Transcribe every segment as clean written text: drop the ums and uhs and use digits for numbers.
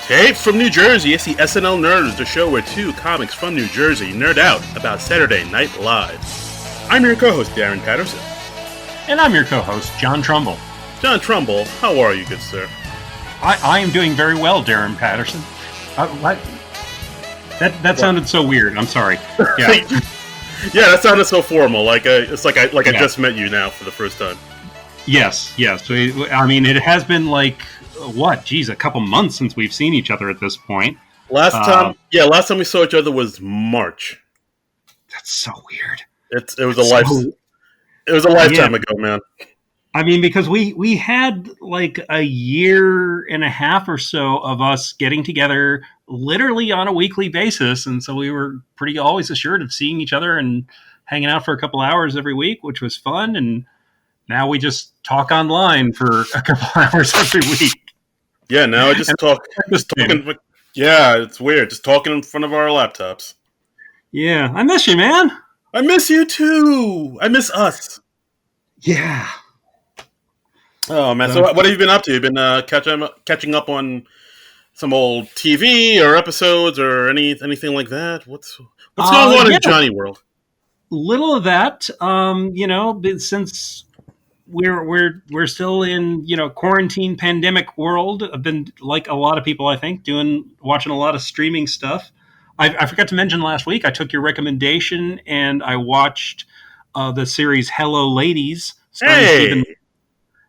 Hey, from New Jersey, it's the SNL Nerds, the show where two comics from New Jersey nerd out about Saturday Night Live. I'm your co-host, Darren Patterson. And I'm your co-host, John Trumbull. John Trumbull, how are you, good sir? I am doing very well, Darren Patterson. What? That sounded so weird. I'm sorry. Yeah, yeah, that sounded so formal. I just met you now for the first time. Yes. I mean, it has been like a couple months since we've seen each other at this point. Last time we saw each other was March. That's so weird. It was a lifetime ago, man. I mean, because we had like a year and a half or so of us getting together literally on a weekly basis, and so we were pretty always assured of seeing each other and hanging out for a couple hours every week, which was fun. And now we just talk online for a couple hours every week. Yeah, now I just talking. Yeah, it's weird. Just talking in front of our laptops. Yeah, I miss you, man. I miss you too. I miss us. Yeah. Oh man! So what have you been up to? You've been catching up on some old TV or episodes or anything like that? What's going on in Johnny World? Little of that, since we're still in quarantine pandemic world. I've been, like a lot of people, I think, watching a lot of streaming stuff. I forgot to mention last week I took your recommendation and I watched the series Hello Ladies. Hey.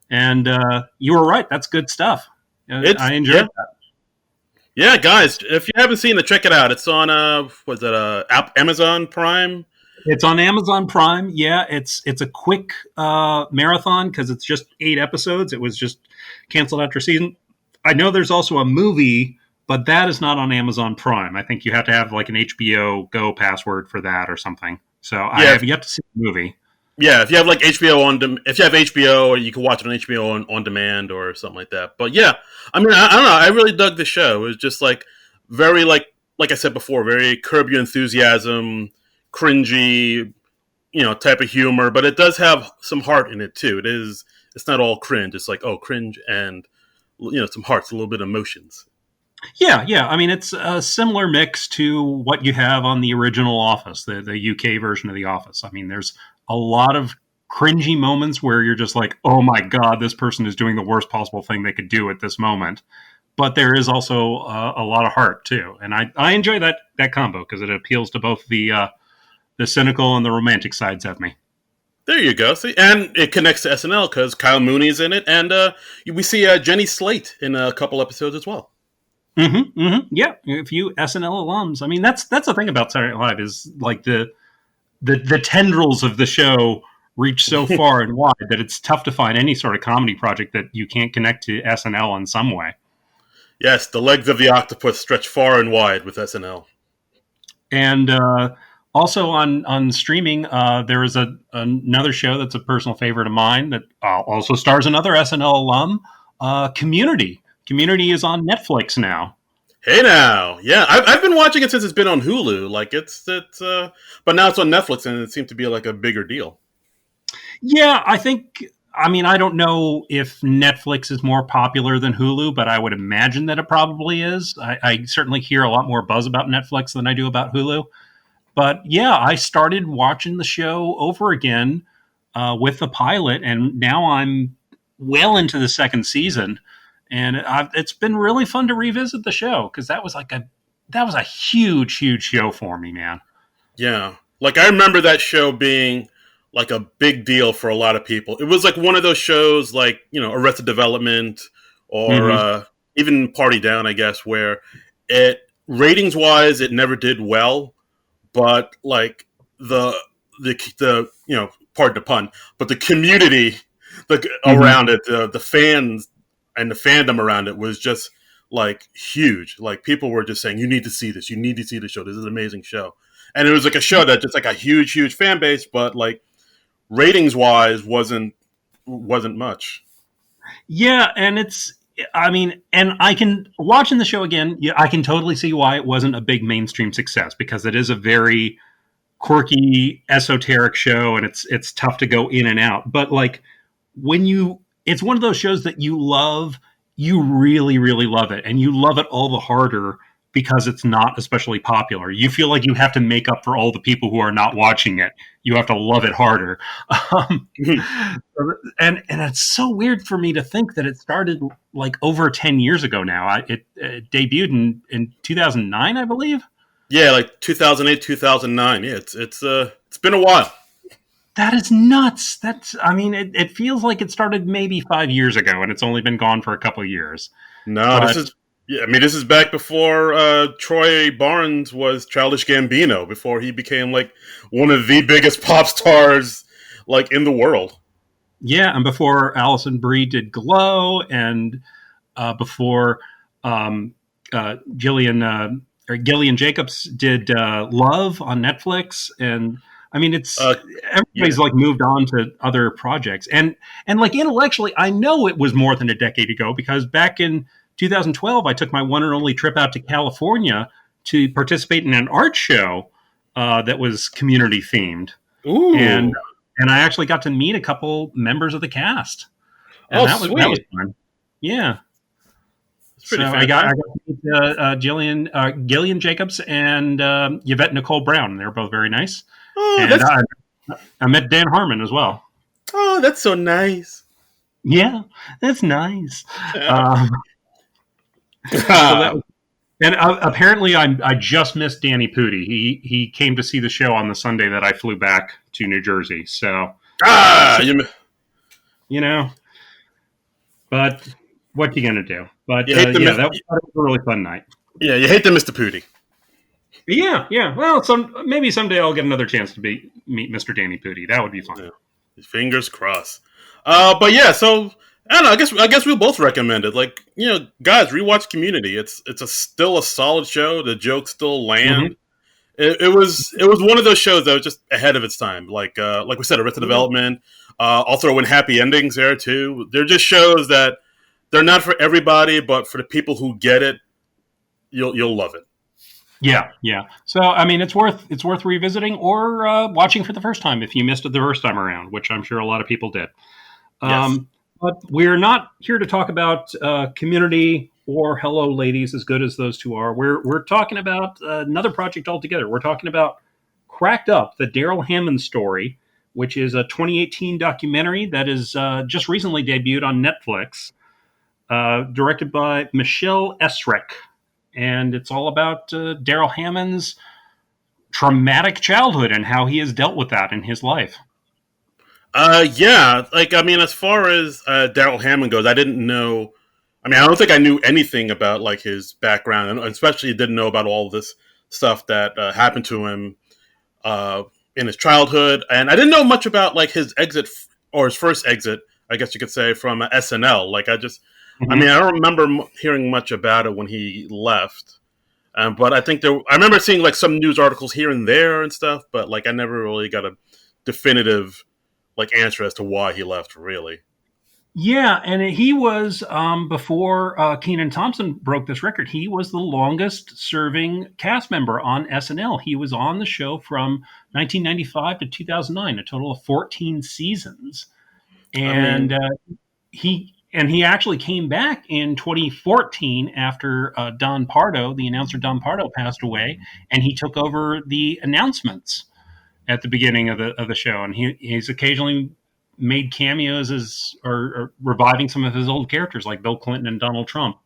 And you were right. That's good stuff. I enjoyed that. Yeah, guys, if you haven't seen it, check it out. It's on Amazon Prime? It's on Amazon Prime. Yeah, it's a quick marathon because it's just 8 episodes. It was just canceled after season. I know there's also a movie, but that is not on Amazon Prime. I think you have to have like an HBO Go password for that or something. So I have yet to see the movie. Yeah, if you have like HBO you can watch it on HBO on demand or something like that. But yeah, I mean, I don't know. I really dug the show. It was just like very like I said before, very Curb Your Enthusiasm, cringy, type of humor. But it does have some heart in it too. It's not all cringe. It's like cringe and some hearts, a little bit of emotions. Yeah. I mean, it's a similar mix to what you have on the original Office, the UK version of The Office. I mean, there's a lot of cringy moments where you're just like, oh my God, this person is doing the worst possible thing they could do at this moment. But there is also a lot of heart too. And I enjoy that combo because it appeals to both the cynical and the romantic sides of me. There you go. See, and it connects to SNL because Kyle Mooney's in it. And we see Jenny Slate in a couple episodes as well. Yeah, a few SNL alums. I mean, that's the thing about Saturday Night Live is like the tendrils of the show reach so far and wide that it's tough to find any sort of comedy project that you can't connect to SNL in some way. Yes, the legs of the octopus stretch far and wide with SNL. And also on streaming, there is another show that's a personal favorite of mine that also stars another SNL alum, Community. Community is on Netflix now. Hey now, yeah, I've been watching it since it's been on Hulu. Like but now it's on Netflix, and it seemed to be like a bigger deal. Yeah, I don't know if Netflix is more popular than Hulu, but I would imagine that it probably is. I certainly hear a lot more buzz about Netflix than I do about Hulu. But yeah, I started watching the show over again with the pilot, and now I'm well into the second season. And it's been really fun to revisit the show because that was a huge show for me, man. Yeah, like I remember that show being like a big deal for a lot of people. It was like one of those shows, like Arrested Development or even Party Down, I guess, where it ratings wise it never did well, but like the pardon the pun, but the community around it, the fans. And the fandom around it was just like huge. Like people were just saying, "You need to see this. You need to see the show. This is an amazing show." And it was like a show that just like a huge fan base, but like ratings wise wasn't much. Yeah, and and I can watching the show again. Yeah, I can totally see why it wasn't a big mainstream success because it is a very quirky, esoteric show, and it's tough to go in and out. But like it's one of those shows that you love you really, really love it. And you love it all the harder because it's not especially popular. You feel like you have to make up for all the people who are not watching it. You have to love it harder. Um, and it's so weird for me to think that it started like over 10 years ago now. It debuted in 2009, I believe. Yeah, like 2008, 2009. Yeah, it's been a while. That is nuts. I mean, it feels like it started maybe 5 years ago and it's only been gone for a couple of years. No, this But is yeah. I mean, this is back before Troy Barnes was Childish Gambino, before he became like one of the biggest pop stars like in the world. yeah, and before Allison Brie did Glow, and before Gillian or Gillian Jacobs did Love on Netflix, and I mean, it's Uh, yeah. everybody's like moved on to other projects, and like intellectually, I know it was more than a decade ago because back in 2012, I took my one and only trip out to California to participate in an art show that was community themed, and Ooh. and I actually got to meet a couple members of the cast, and Oh, that was sweet. fun. Yeah. It's So pretty I got fantastic. to meet Gillian Jacobs and Yvette Nicole Brown. They're both very nice, Oh, and that's I met Dan Harmon as well. oh, that's so nice. Yeah, that's nice. Yeah. Um, so that was, and apparently I just missed Danny Pudi. He came to see the show on the Sunday that I flew back to New Jersey. ah, So you you know, but what you gonna do? But you hate the yeah, Mis- that was a really fun night. yeah you hate the Mr. Pooty. Yeah, yeah. Well, maybe someday I'll get another chance to meet Mr. Danny Pudi. That would be fun. Yeah. Fingers crossed. But yeah, so I don't know. I guess we'll both recommend it. Like guys, rewatch Community. It's still a solid show. The jokes still Hmm. land. It was one of those shows that was just ahead of its time. Like we said, Arrested Development. I'll throw in Happy Endings there too. They're just shows that they're not for everybody, but for the people who get it, you'll love it. Yeah, yeah. So I mean, it's worth revisiting or watching for the first time if you missed it the first time around, which I'm sure a lot of people did. Yes. But we're not here to talk about Community or Hello Ladies, as good as those two are. We're talking about another project altogether. We're talking about Cracked Up, the Darrell Hammond story, which is a 2018 documentary that is just recently debuted on Netflix, directed by Michelle Esrich, and it's all about Darrell Hammond's traumatic childhood and how he has dealt with that in his life. Yeah. Like I mean, as far as Darrell Hammond goes, I didn't know. I mean, I don't think I knew anything about like his background, and especially didn't know about all this stuff that happened to him uh, in his childhood, and I didn't know much about like his exit or his first exit, I guess you could say, from SNL. I mean, Mm-hmm. I don't remember hearing much about it when he left, but I remember seeing like some news articles here and there and stuff, but like I never really got a definitive like answer as to why he left. Really. Yeah, and he was before Kenan Thompson broke this record. He was the longest serving cast member on SNL. He was on the show from 1995 to 2009, a total of 14 seasons. I And mean, he actually came back in 2014 after the announcer Don Pardo, passed away, and he took over the announcements at the beginning of the show. And he's occasionally made cameos or reviving some of his old characters like Bill Clinton and Donald Trump.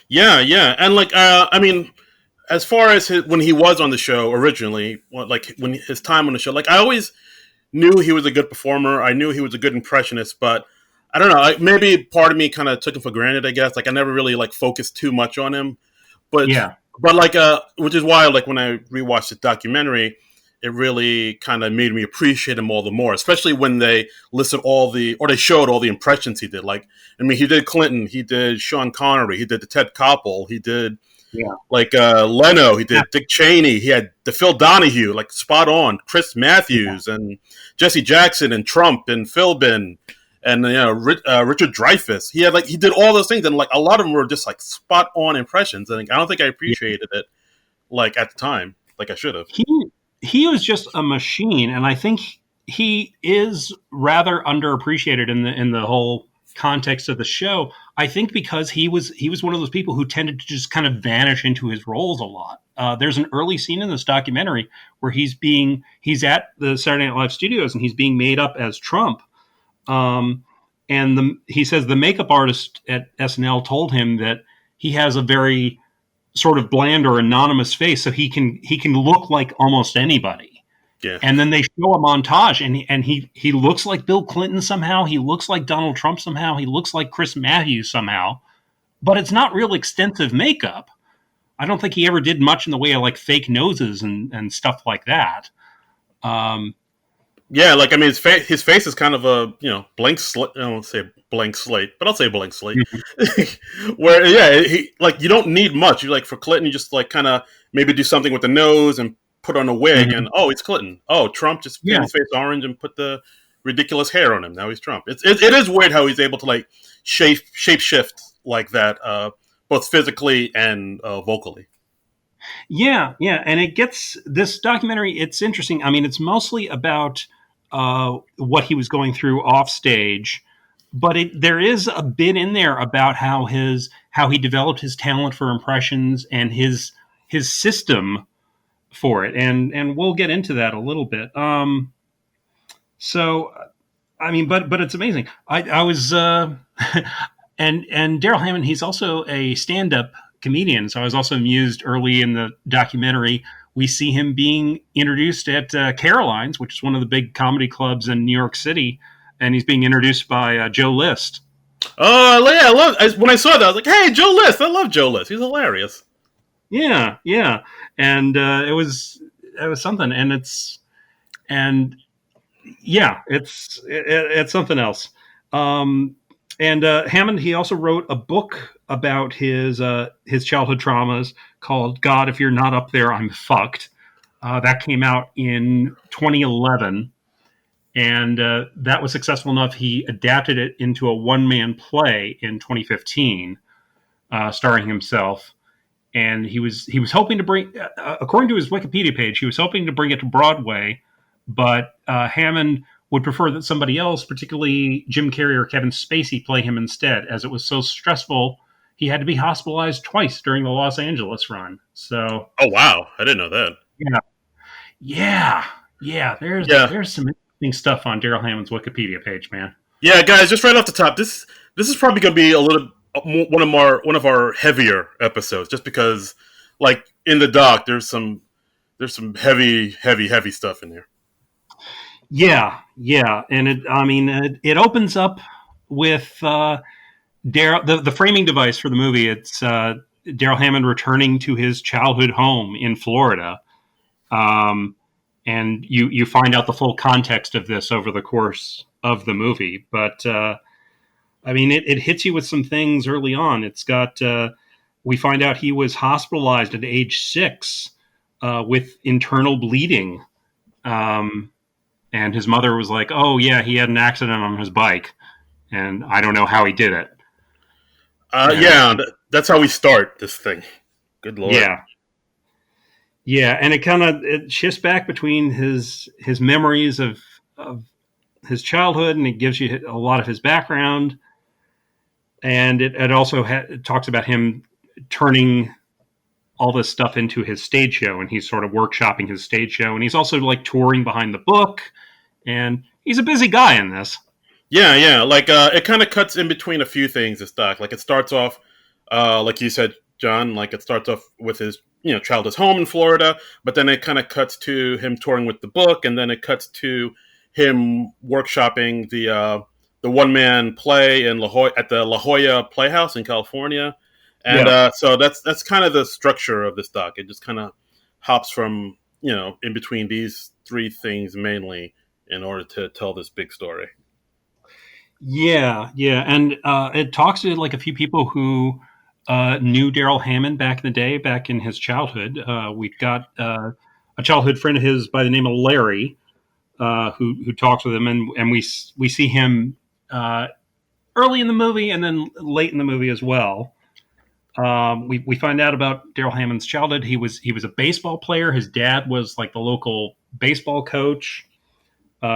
yeah, yeah, and like I mean, as far as when he was on the show originally, like when his time on the show, like I always knew he was a good performer. I knew he was a good impressionist, but I don't know. Like, maybe part of me kind of took him for granted. I guess like I never really like focused too much on him, but Yeah, like which is why like when I rewatched the documentary, it really kind of made me appreciate him all the more. Especially when they listed they showed all the impressions he did. Like I mean, he did Clinton, he did Sean Connery, he did the Ted Koppel, he did yeah, like Leno, he did Dick Cheney, he had the Phil Donahue, like spot on, Chris yeah. Matthews and Jesse Jackson and Trump and Philbin and Richard Dreyfuss. He did all those things, and like a lot of them were just like spot on impressions. And I don't think I appreciated it like at the time, like I should have. He he was just a machine, and I think he is rather underappreciated in the whole context of the show, I think because he was one of those people who tended to just kind of vanish into his roles a lot. There's an early scene in this documentary where he's at the Saturday Night Live studios and he's being made up as Trump. And he says the makeup artist at SNL told him that he has a very sort of bland or anonymous face, so he can look like almost anybody. Yeah. And then they show a montage, and he looks like Bill Clinton somehow. He looks like Donald Trump somehow. He looks like Chris Matthews somehow. But it's not real extensive makeup. I don't think he ever did much in the way of like fake noses and stuff like that. Yeah, like I mean, his face is kind of a blank slate. I won't say blank slate, but I'll say blank slate. Where he like you don't need much. You like for Clinton, you just like kind of maybe do something with the nose and put on a wig, and it's Clinton. Oh, Trump just painted his face orange and put the ridiculous hair on him. Now he's Trump. It is weird how he's able to like shape shift like that, both physically and vocally. Yeah, and it gets this documentary. It's interesting. I mean, it's mostly about what he was going through off stage, but there is a bit in there about how he developed his talent for impressions and his system for it, and we'll get into that a little bit. So, I mean, but it's amazing. I was and Darrell Hammond. He's also a stand-up comedian, so I was also amused early in the documentary. We see him being introduced at Caroline's, which is one of the big comedy clubs in New York City, and he's being introduced by Joe List. Oh, yeah, when I saw that, I was like, hey, Joe List. I love Joe List. He's hilarious. Yeah. And it was something, and it's something else. And Hammond, he also wrote a book about his childhood traumas called "God, If You're Not Up There, I'm Fucked." That came out in 2011, and that was successful enough. He adapted it into a one-man play in 2015, starring himself. And he was hoping to bring, according to his Wikipedia page, he was hoping to bring it to Broadway, but Hammond would prefer that somebody else, particularly Jim Carrey or Kevin Spacey, play him instead, as it was so stressful. He had to be hospitalized twice during the Los Angeles run. So, oh wow, I didn't know that. Yeah. There's some interesting stuff on Darrell Hammond's Wikipedia page, man. Yeah, guys, just right off the top, this is probably going to be a little one of our heavier episodes, just because, like in the doc, there's some heavy stuff in there. Yeah, and it opens up with Darrell. The framing device for the movie. It's Darrell Hammond returning to his childhood home in Florida, and you find out the full context of this over the course of the movie. But it hits you with some things early on. It's got we find out he was hospitalized at age 6 with internal bleeding. And his mother was like, "Oh yeah, he had an accident on his bike, and I don't know how he did it." That's how we start this thing. Good Lord. Yeah, and it shifts back between his memories of his childhood, and it gives you a lot of his background, and it also talks about him turning all this stuff into his stage show, and he's sort of workshopping his stage show, and he's also like touring behind the book, and he's a busy guy in this. Yeah, like it kind of cuts in between a few things. This doc, like it starts off, like you said, John, like it starts off with his childhood home in Florida, but then it kind of cuts to him touring with the book, and then it cuts to him workshopping the one-man play at the La Jolla Playhouse in California. And so that's kind of the structure of this doc. It just kind of hops from, in between these three things mainly in order to tell this big story. Yeah. And it talks to like a few people who knew Darrell Hammond back in the day, back in his childhood. We've got a childhood friend of his by the name of Larry who talks with him, and we see him early in the movie and then late in the movie as well. We find out about Darrell Hammond's childhood. He was a baseball player. His dad was like the local baseball coach.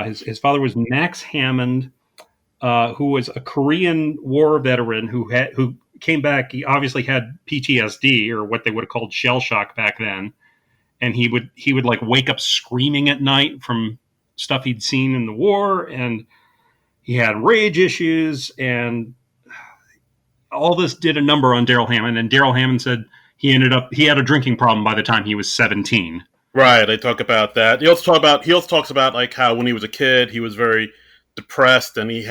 His father was Max Hammond, who was a Korean War veteran who came back. He obviously had PTSD, or what they would have called shell shock back then, and he would like wake up screaming at night from stuff he'd seen in the war, and he had rage issues, and all this did a number on Darrell Hammond. And Darrell Hammond said he had a drinking problem by the time he was 17. Right, they talk about that. He also talks about like how when he was a kid he was very depressed, and he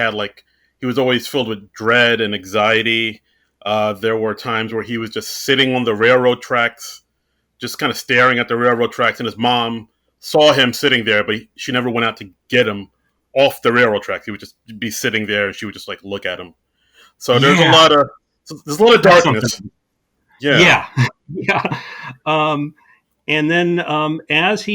was always filled with dread and anxiety. There were times where he was just sitting on the railroad tracks, just kind of staring at the railroad tracks, and his mom saw him sitting there, but she never went out to get him off the railroad tracks. He would just be sitting there, and she would just like look at him. So there's a lot of darkness. Yeah. Yeah. And then as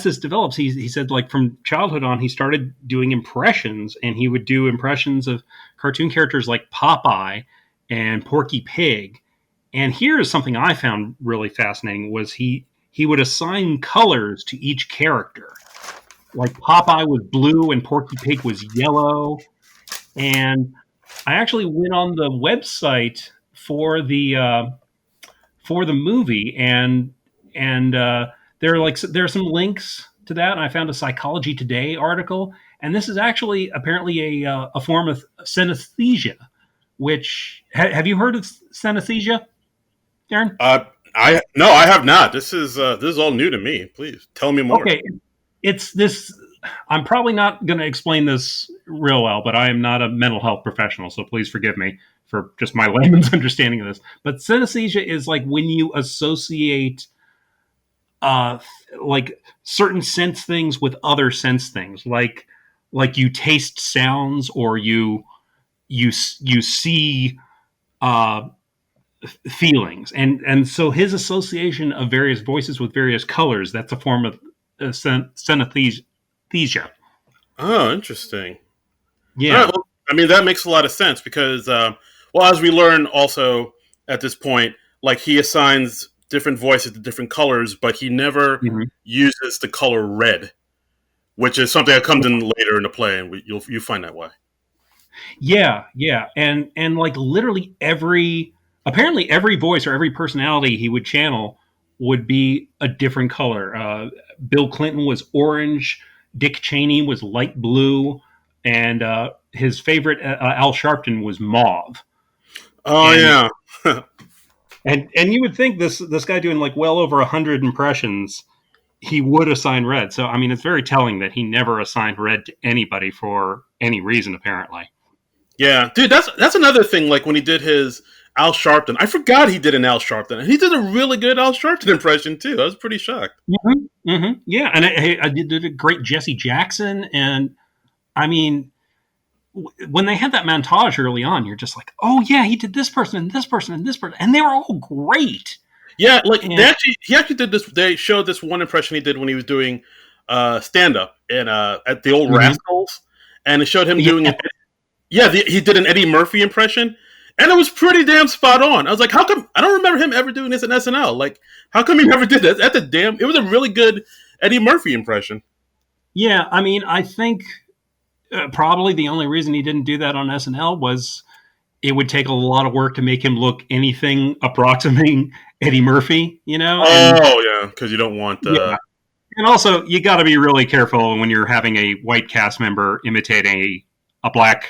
this develops, he said like from childhood on, he started doing impressions, and he would do impressions of cartoon characters like Popeye and Porky Pig. And here is something I found really fascinating: was he would assign colors to each character. Like Popeye was blue and Porky Pig was yellow. And I actually went on the website for the movie, and there are some links to that. And I found a Psychology Today article, and this is actually apparently a form of synesthesia. Which have you heard of synesthesia, Darren? I have not. This is all new to me. Please tell me more. Okay, it's this. I'm probably not going to explain this real well, but I am not a mental health professional, so please forgive me for just my layman's understanding of this. But synesthesia is like when you associate like certain sense things with other sense things, like you taste sounds, or you see feelings, and so his association of various voices with various colors, that's a form of synesthesia. Oh, interesting. Yeah. All right, well, I mean, that makes a lot of sense because, as we learn also at this point, like he assigns different voices to different colors, but he never uses the color red, which is something that comes in later in the play, and you'll find that way. Yeah, and like literally apparently every voice or every personality he would channel would be a different color. Bill Clinton was orange. Dick Cheney was light blue, and his favorite Al Sharpton was mauve. Oh, yeah. and you would think this guy doing like well over 100 impressions, he would assign red. So I mean, it's very telling that he never assigned red to anybody for any reason, apparently. Yeah, dude, that's another thing. Like when he did his Al Sharpton, I forgot he did an Al Sharpton, and he did a really good Al Sharpton impression too. I was pretty shocked. Yeah, and I did a great Jesse Jackson, and I mean, when they had that montage early on, you're just like, oh yeah, he did this person and this person and this person, and they were all great. Yeah, like he actually did this. They showed this one impression he did when he was doing stand up at the old Rascals, and it showed him doing it. Yeah, he did an Eddie Murphy impression, and it was pretty damn spot on. I was like, how come I don't remember him ever doing this in SNL? Like, how come he never did this? It was a really good Eddie Murphy impression. Yeah, I mean, I think probably the only reason he didn't do that on SNL was it would take a lot of work to make him look anything approximating Eddie Murphy, you know? Yeah, because you don't want... Yeah. And also, you got to be really careful when you're having a white cast member imitating a black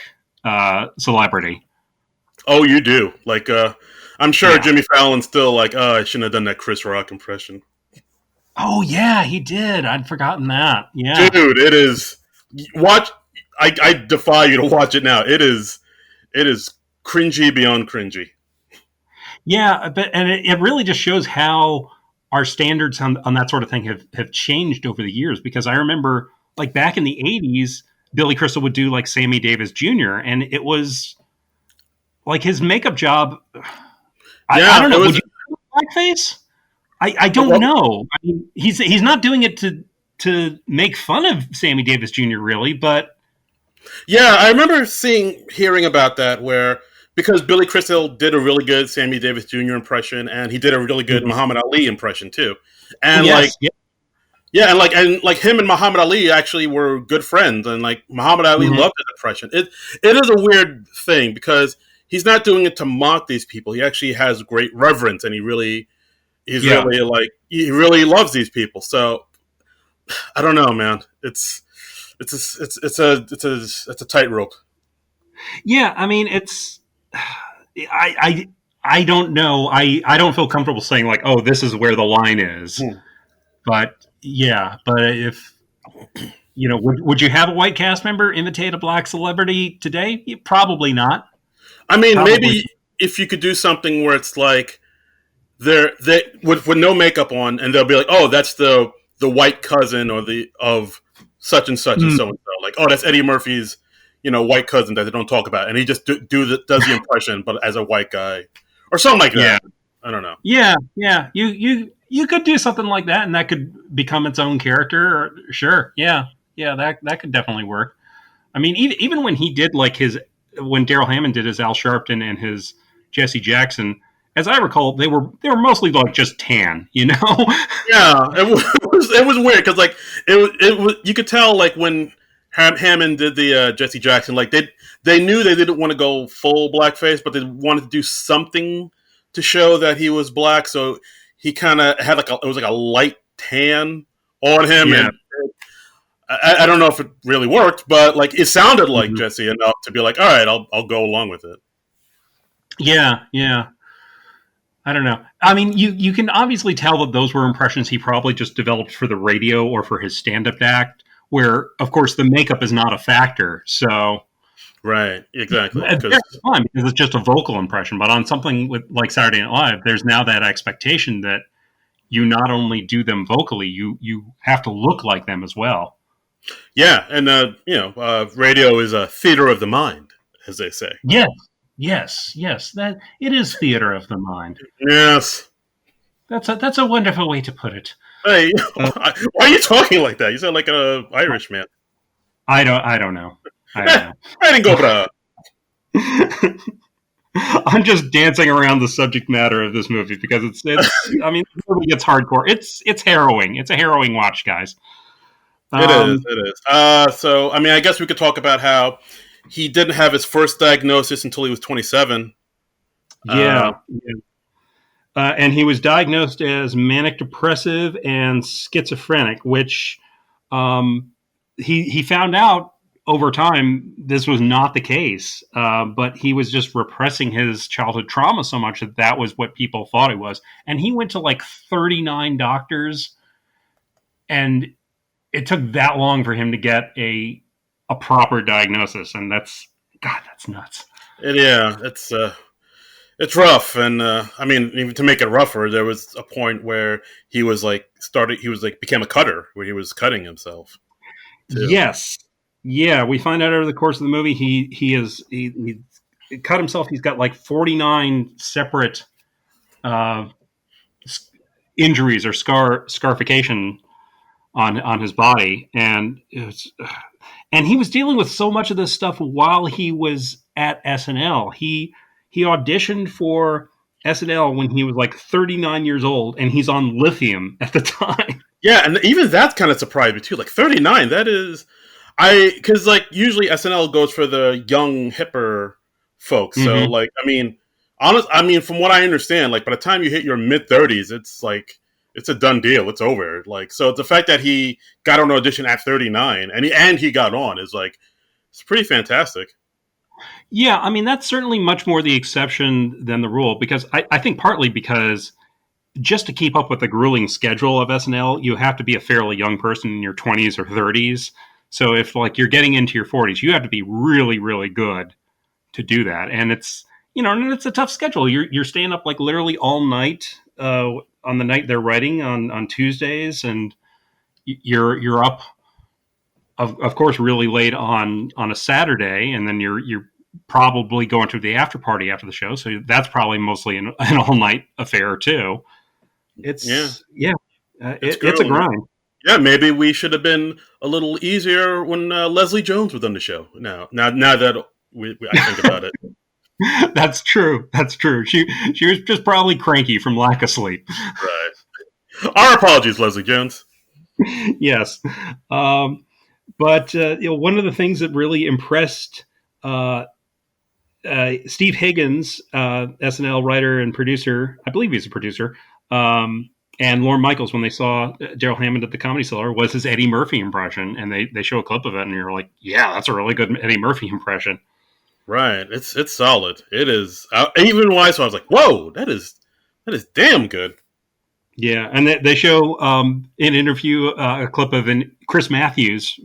celebrity. Oh, you do. Like, I'm sure Jimmy Fallon's still like, oh, I shouldn't have done that Chris Rock impression. Oh, yeah, he did. I'd forgotten that. Yeah. Dude, it is... Watch... I defy you to watch it now. It is cringy beyond cringy. Yeah, but it really just shows how our standards on that sort of thing have changed over the years. Because I remember, like back in the 80s, Billy Crystal would do like Sammy Davis Jr. and it was like his makeup job. I don't know. Would you do blackface? I don't know. I mean, he's not doing it to make fun of Sammy Davis Jr. really, but. Yeah, I remember hearing about that because Billy Crystal did a really good Sammy Davis Jr. impression, and he did a really good Muhammad Ali impression too. And Yeah, and like him and Muhammad Ali actually were good friends, and like Muhammad Ali Mm-hmm. loved his impression. It is a weird thing because he's not doing it to mock these people. He actually has great reverence, and Yeah. he really loves these people. So I don't know, man. It's a tightrope. Yeah, I mean, I I don't know. I don't feel comfortable saying like, oh, this is where the line is. Hmm. But yeah, but if would you have a white cast member imitate a black celebrity today? Probably not. I mean, Probably. maybe if you could do something where it's like they with no makeup on, and they'll be like, "Oh, that's the white cousin or the of such and such and Mm, so and so." Like, "Oh, that's Eddie Murphy's, white cousin that they don't talk about," and he just does the impression, but as a white guy or something like yeah, that. I don't know. yeah. You could do something like that, and that could become its own character. Sure, yeah. That could definitely work. I mean, even when he did like when Darrell Hammond did his Al Sharpton and his Jesse Jackson, as I recall, they were mostly like just tan, you know. Yeah, it was weird because like it was you could tell like when Hammond did the Jesse Jackson, like they knew they didn't want to go full blackface, but they wanted to do something to show that he was black. So he kind of had it was like a light tan on him, Yeah. and I don't know if it really worked, but like it sounded like Mhm. Jesse enough to be like, all right, I'll go along with it. Yeah. I don't know. I mean, you can obviously tell that those were impressions he probably just developed for the radio or for his stand-up act, where of course the makeup is not a factor. So Right, exactly, because that's fine because it's just a vocal impression. But on something with like Saturday Night Live, there's now that expectation that you not only do them vocally, you have to look like them as well. yeah, and radio is a theater of the mind, as they say. Yes, yes. That it is theater of the mind. Yes. That's a wonderful way to put it. Hey, Uh, why are you talking like that? You sound like an Irish man. I don't know. I don't know. I didn't go, bruh. I'm just dancing around the subject matter of this movie because it's I mean the movie gets hardcore. It's harrowing. It's a harrowing watch, guys. It is. Um It is. So I mean, I guess we could talk about how he didn't have his first diagnosis until he was 27. Uh, yeah. And he was diagnosed as manic depressive and schizophrenic, which um, he found out over time this was not the case. But he was just repressing his childhood trauma so much that that was what people thought he was. And he went to like 39 doctors, and it took that long for him to get a proper diagnosis. And that's nuts. yeah, it's rough, and I mean, even to make it rougher, there was a point where he was like became a cutter, where he was cutting himself too. Yes. Yeah, we find out over the course of the movie he cut himself. He's got like 49 separate uh, injuries or scarification on his body, and he was dealing with so much of this stuff while he was at SNL. He auditioned for SNL when he was like 39 years old, and he's on lithium at the time. Yeah, and even that kind of surprised me too. Like 39, that is, because like usually SNL goes for the young, hipper folks. So Mm-hmm. like, I mean, from what I understand, like by the time you hit your mid 30s, it's like it's a done deal. It's over. Like, so the fact that he got on audition at 39 and he got on is like it's pretty fantastic. Yeah, I mean that's certainly much more the exception than the rule because I think partly because just to keep up with the grueling schedule of SNL, you have to be a fairly young person in your 20s or 30s. So if like you're getting into your 40s, you have to be really, really good to do that. And and it's a tough schedule. You're staying up like literally all night on the night they're writing on Tuesdays, and you're up of course really late on a Saturday, and then you're probably going to the after party after the show. So that's probably mostly an all night affair too. Yeah, Yeah, it's it's a grueling. grind. Yeah, maybe we should have been a little easier when Leslie Jones was on the show. Now that I think about it. That's true. That's true. She was just probably cranky from lack of sleep. Right. Our apologies, Leslie Jones. Yes. But one of the things that really impressed uh, Steve Higgins, SNL writer and producer, I believe he's a producer, and Lorne Michaels, when they saw Darrell Hammond at the Comedy Cellar, was his Eddie Murphy impression. And they show a clip of it, and you're like, yeah, that's a really good Eddie Murphy impression. Right. It's solid. It is. Even when I saw, I was like, "Whoa, that is damn good." Yeah, and they show an interview, a clip of Chris Matthews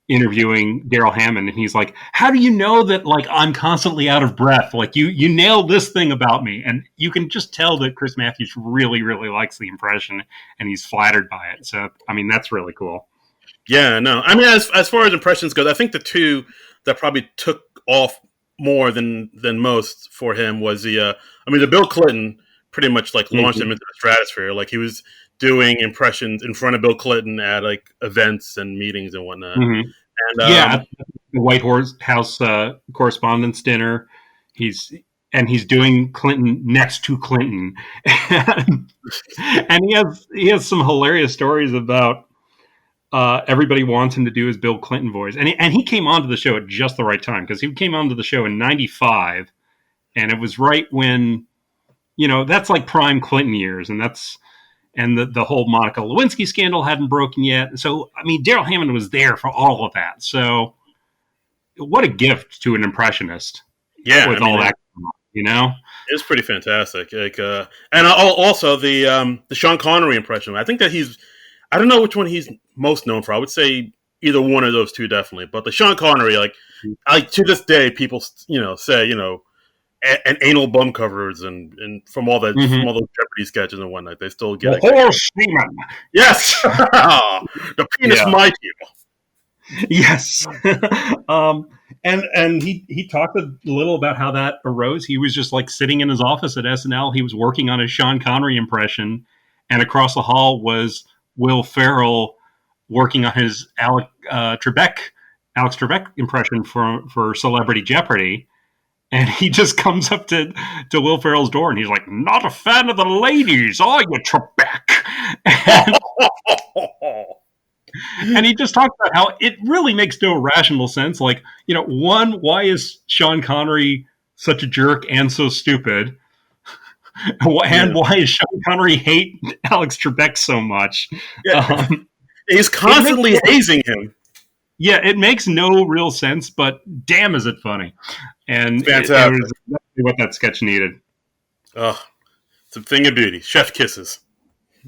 interviewing Darrell Hammond, and he's like, "How do you know that like I'm constantly out of breath? Like you nailed this thing about me," and you can just tell that Chris Matthews really really likes the impression, and he's flattered by it. So I mean, that's really cool. Yeah. No. I mean, as far as impressions go, I think the two that probably took off more than most for him was the Bill Clinton pretty much like launched him Mm-hmm. into the stratosphere. Like he was doing impressions in front of Bill Clinton at like events and meetings and whatnot. Mm-hmm. And Yeah, at the White House Correspondents' Dinner, he's he's doing Clinton next to Clinton, and he has some hilarious stories about everybody wants him to do his Bill Clinton voice, and he came onto the show at just the right time because he came onto the show in '95, and it was right when that's like prime Clinton years, and the whole Monica Lewinsky scandal hadn't broken yet. So I mean, Darrell Hammond was there for all of that. So what a gift to an impressionist yeah, I with all mean, that, you know? it's pretty fantastic. Like, and also the Sean Connery impression. I think that I don't know which one he's most known for. I would say either one of those two definitely. But the Sean Connery, like to this day, people say and anal bum covers and from all those Jeopardy sketches and whatnot, they still get The it. horse semen. Yes, the penis Yeah. my people. Yes. And he talked a little about how that arose. He was just like sitting in his office at SNL. He was working on his Sean Connery impression, and across the hall was Will Ferrell working on his Alex Trebek impression for Celebrity Jeopardy. And he just comes up to Will Ferrell's door, and he's like, "Not a fan of the ladies, are you, Trebek?" And he just talked about how it really makes no rational sense. Like, one, why is Sean Connery such a jerk and so stupid? And Yeah, why does Sean Connery hate Alex Trebek so much? yeah. Um, He's it makes constantly hazing him. Yeah, it makes no real sense, but damn, is it funny? And It's it fantastic. was exactly what that sketch needed. Oh, it's a thing of beauty. Chef kisses.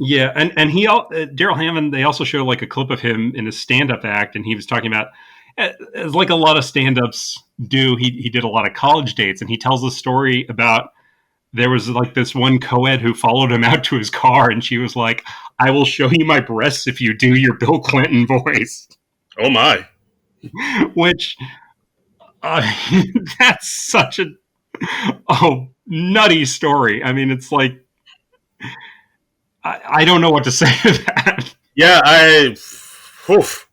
Yeah, and Darrell Hammond. They also showed like a clip of him in his stand-up act, and he was talking about, as like a lot of stand-ups do. He did a lot of college dates, and he tells a story about there was like this one co-ed who followed him out to his car, and she was like, "I will show you my breasts if you do your Bill Clinton voice," Oh my. which uh, that's such a nutty story. I mean, it's like I don't know what to say to that. Yeah, oof.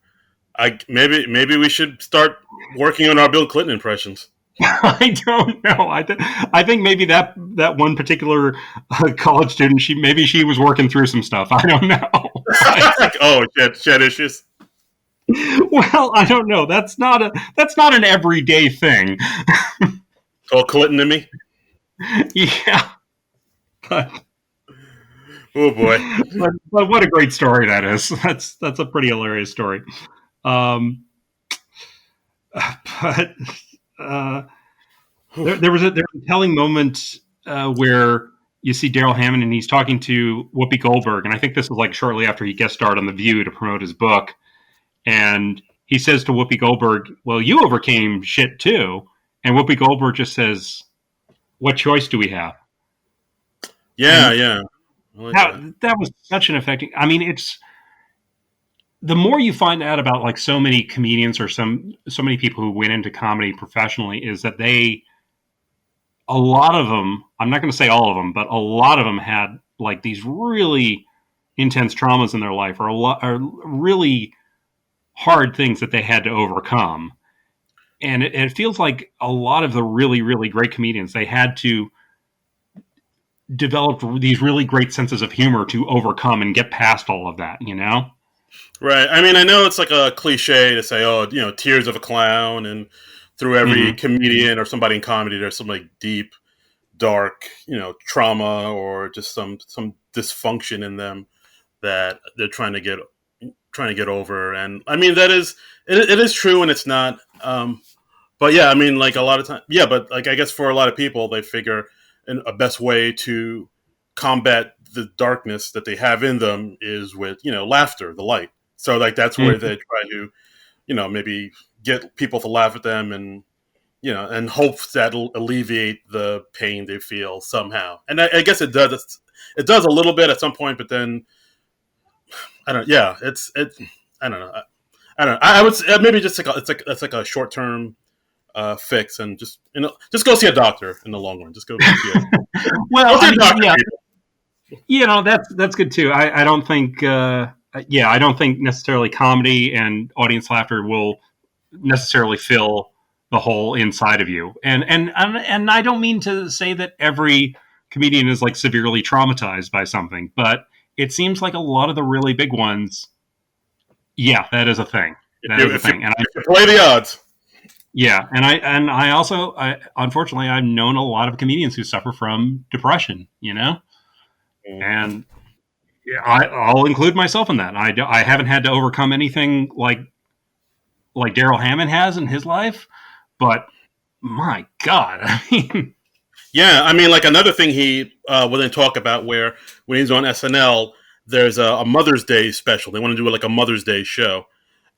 Maybe we should start working on our Bill Clinton impressions. I don't know. I think maybe that one particular college student, maybe she was working through some stuff. I don't know. Like, oh, shed issues. Well, I don't know. That's not an everyday thing. Call Clinton to me. Yeah. But, Oh boy. but what a great story that is. That's a pretty hilarious story. Um, but there was a telling moment where you see Darrell Hammond and he's talking to Whoopi Goldberg, and I think this was like shortly after he guest starred on The View to promote his book, and he says to Whoopi Goldberg, "Well, you overcame shit too," and Whoopi Goldberg just says, "What choice do we have?" Yeah, And yeah. I like that. that was such an affecting. I mean, it's the more you find out about like so many comedians or so many people who went into comedy professionally is that a lot of them, I'm not going to say all of them, but a lot of them had like these really intense traumas in their life or really hard things that they had to overcome. And it feels like a lot of the really, really great comedians, they had to develop these really great senses of humor to overcome and get past all of that, you know? Right. I mean, I know it's like a cliche to say, "Oh, tears of a clown," and through every Mm-hmm. comedian or somebody in comedy, there's some like deep, dark, trauma or just some dysfunction in them that they're trying to get over. And I mean, it is true, and it's not. But yeah, I mean, like a lot of time, yeah. But like, I guess for a lot of people, they figure a best way to combat the darkness that they have in them is with laughter, the light. So like that's where Mm-hmm. they try to maybe get people to laugh at them and and hope that'll alleviate the pain they feel somehow. And I guess it does. It does a little bit at some point, but then I don't. Yeah, I don't know. I don't know. I would maybe just like it's like a short term fix, and just go see a doctor in the long run. Just go see a Well, go see I a mean, doctor. yeah, People. that's good too. I don't think, yeah, I don't think necessarily comedy and audience laughter will necessarily fill the hole inside of you. And I don't mean to say that every comedian is like severely traumatized by something, but it seems like a lot of the really big ones, yeah, that is a thing. If That you is a if you thing. And I, if you play the odds, yeah, and I also, unfortunately, I've known a lot of comedians who suffer from depression, and yeah, I'll include myself in that. I haven't had to overcome anything like Darrell Hammond has in his life, but my God, I mean, yeah. I mean, like another thing he wouldn't talk about where when he's on SNL, there's a Mother's Day special. They want to do like a Mother's Day show,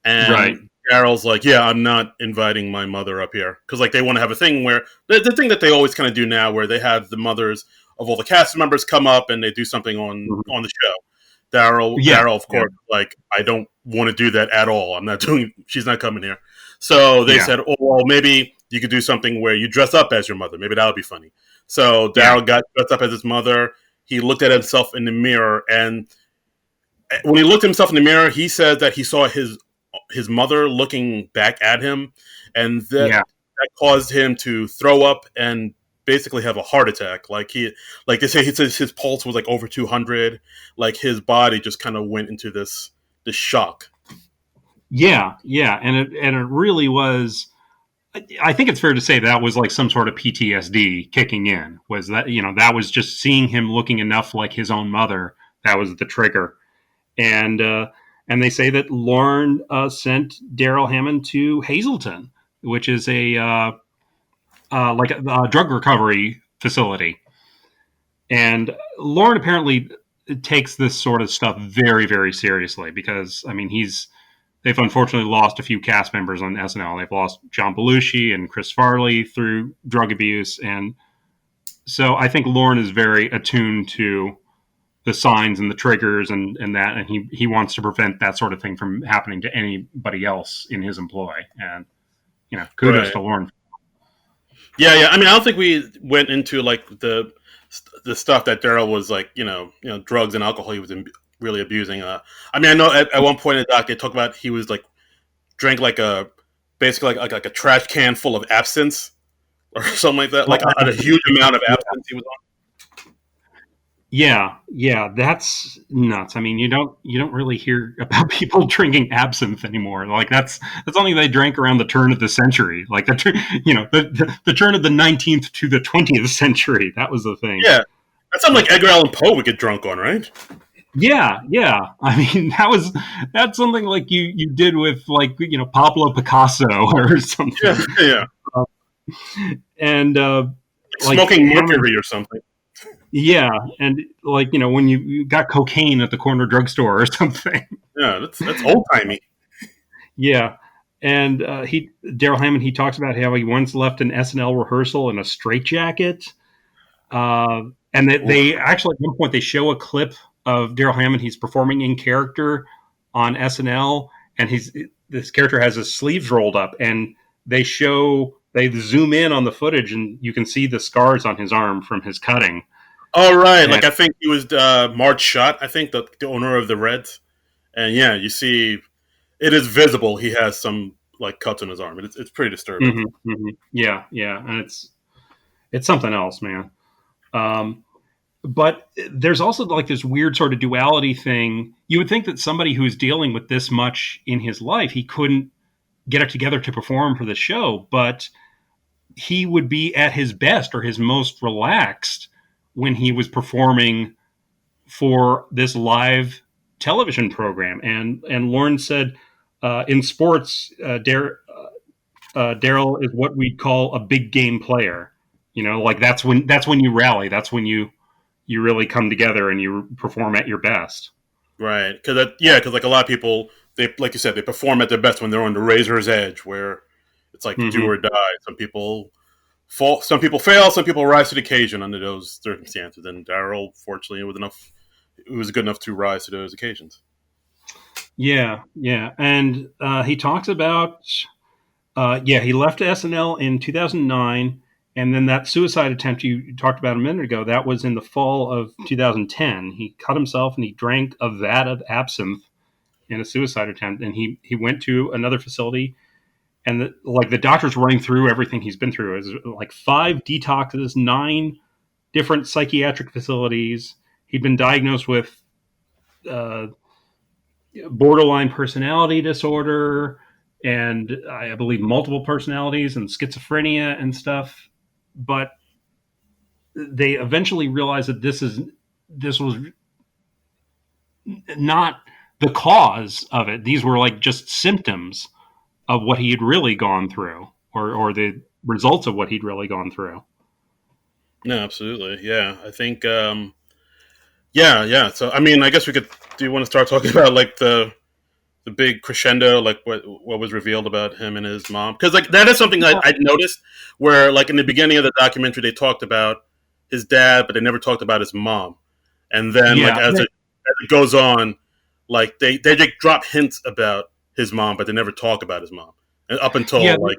right? and Daryl's like, "Yeah, I'm not inviting my mother up here because like they want to have a thing where the thing that they always kind of do now, where they have the mothers of all the cast members come up and they do something Mhm. on the show." Daryl, Yeah, Daryl, of yeah, course, like I don't want to do that at all. I'm not doing. She's not coming here. So they yeah, said, "Oh, well, maybe you could do something where you dress up as your mother. Maybe that would be funny." So yeah, Daryl got dressed up as his mother. He looked at himself in the mirror, and when he looked at himself in the mirror, he said that he saw his mother looking back at him, and yeah. that caused him to throw up and basically have a heart attack. Like they say, his pulse was like over 200. Like his body just kind of went into this shock. Yeah, yeah, and it really was. I think it's fair to say that was like some sort of PTSD kicking in. Was that that was just seeing him looking enough like his own mother that was the trigger. And and they say that Lauren sent Darrell Hammond to Hazleton, which is a like a drug recovery facility. And Lauren apparently takes this sort of stuff very, very seriously because I mean they've unfortunately lost a few cast members on SNL. They've lost John Belushi and Chris Farley through drug abuse, and so I think Lauren is very attuned to the signs and the triggers and that, and he wants to prevent that sort of thing from happening to anybody else in his employ. And kudos Right. to Lauren. Yeah, yeah. I mean, I don't think we went into like the stuff that Daryl was like, drugs and alcohol he was really abusing. I mean, I know at one point in the doc they talk about he was like drank like a basically like a trash can full of absinthe or something like that, like a huge amount of absinthe he was Yeah, yeah, that's nuts. I mean, you don't really hear about people drinking absinthe anymore. Like that's something they drank around the turn of the century, like the turn of the 19th to the 20th century. That was the on. thing. Yeah, that's something But like Edgar Allan Poe would get drunk on, right? yeah, yeah. I mean, that's something like you did with like Pablo Picasso or Yeah, something. yeah, And like like smoking Hammond, mercury or something. yeah, and like when you got cocaine at the corner drugstore or something. Yeah, that's old timey. Yeah. And he Daryl Hammond, he talks about how he once left an SNL rehearsal in a straitjacket. And they actually at one point they show a clip of Daryl Hammond. He's performing in character on SNL, and this character has his sleeves rolled up, and they zoom in on the footage, and you can see the scars on his arm from his cutting. All right, And like I think he was Marge Schott, I think the owner of the Reds, and yeah, you see it is visible he has some like cuts on his arm. It's pretty disturbing. yeah, yeah, and it's something else, man. Um, But there's also like this weird sort of duality thing. You would think that somebody who's dealing with this much in his life, he couldn't get it together to perform for the show, but he would be at his best or his most relaxed when he was performing for this live television program. And Lauren said, in sports, Darrell is what we'd call a big game player. You know, like that's when you rally. That's when you really come together and you perform at your best. Right? Because like a lot of people, they like you said, they perform at their best when they're on the razor's edge, where it's like do Mm-hmm. or die. Some people fall, some people fail, some people rise to the occasion under those circumstances. And Darrell, fortunately, it was good enough to rise to those occasions. Yeah, yeah, and he talks about yeah, he left SNL in 2009, and then that suicide attempt you talked about a minute ago, that was in the fall of 2010. He cut himself and he drank a vat of absinthe in a suicide attempt, and he went to another facility, and like the doctors running through everything he's been through is like 5 detoxes, 9 different psychiatric facilities. He'd been diagnosed with uh, borderline personality disorder and I believe multiple personalities and schizophrenia and stuff. But they eventually realized that this was not the cause of it. These were like just symptoms of what he had really gone through, or the results of what he'd really gone through. No, absolutely. Yeah, I think. Yeah, yeah. So, I mean, I guess we could. Do you want to start talking about like the big crescendo, like what was revealed about him and his mom? Because like that is something Yeah, I noticed, where like in the beginning of the documentary they talked about his dad, but they never talked about his mom. And then like yeah, as it goes on, like they just drop hints about his mom, but they never talk about his mom. And up yeah. until like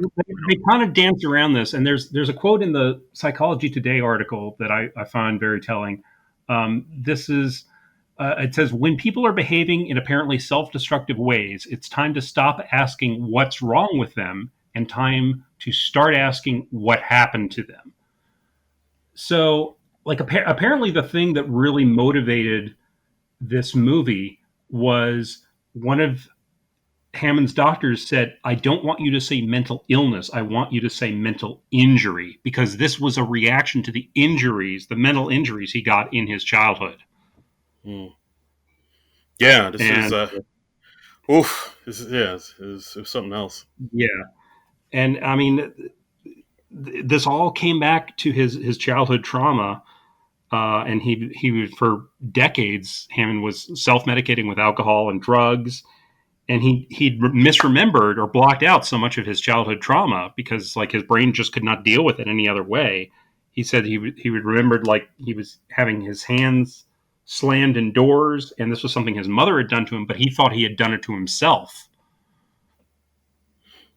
They kind of dance around this, and there's a quote in the Psychology Today article that I find very telling. This is it says, when people are behaving in apparently self destructive ways, it's time to stop asking what's wrong with them and time to start asking what happened to them. So, like, apparently, the thing that really motivated this movie was one of Hammond's doctors said, I don't want you to say mental illness. I want you to say mental injury because this was a reaction to the injuries, the mental injuries he got in his childhood. hmm, yeah, this is And oof, this is yeah, it was something else. yeah, and I mean, this all came back to his childhood trauma, and he was for decades. Hammond was self medicating with alcohol and drugs, and he'd misremembered or blocked out so much of his childhood trauma because like his brain just could not deal with it any other way. He said he would remembered like he was having his hands slammed in doors, and this was something his mother had done to him, but he thought he had done it to himself.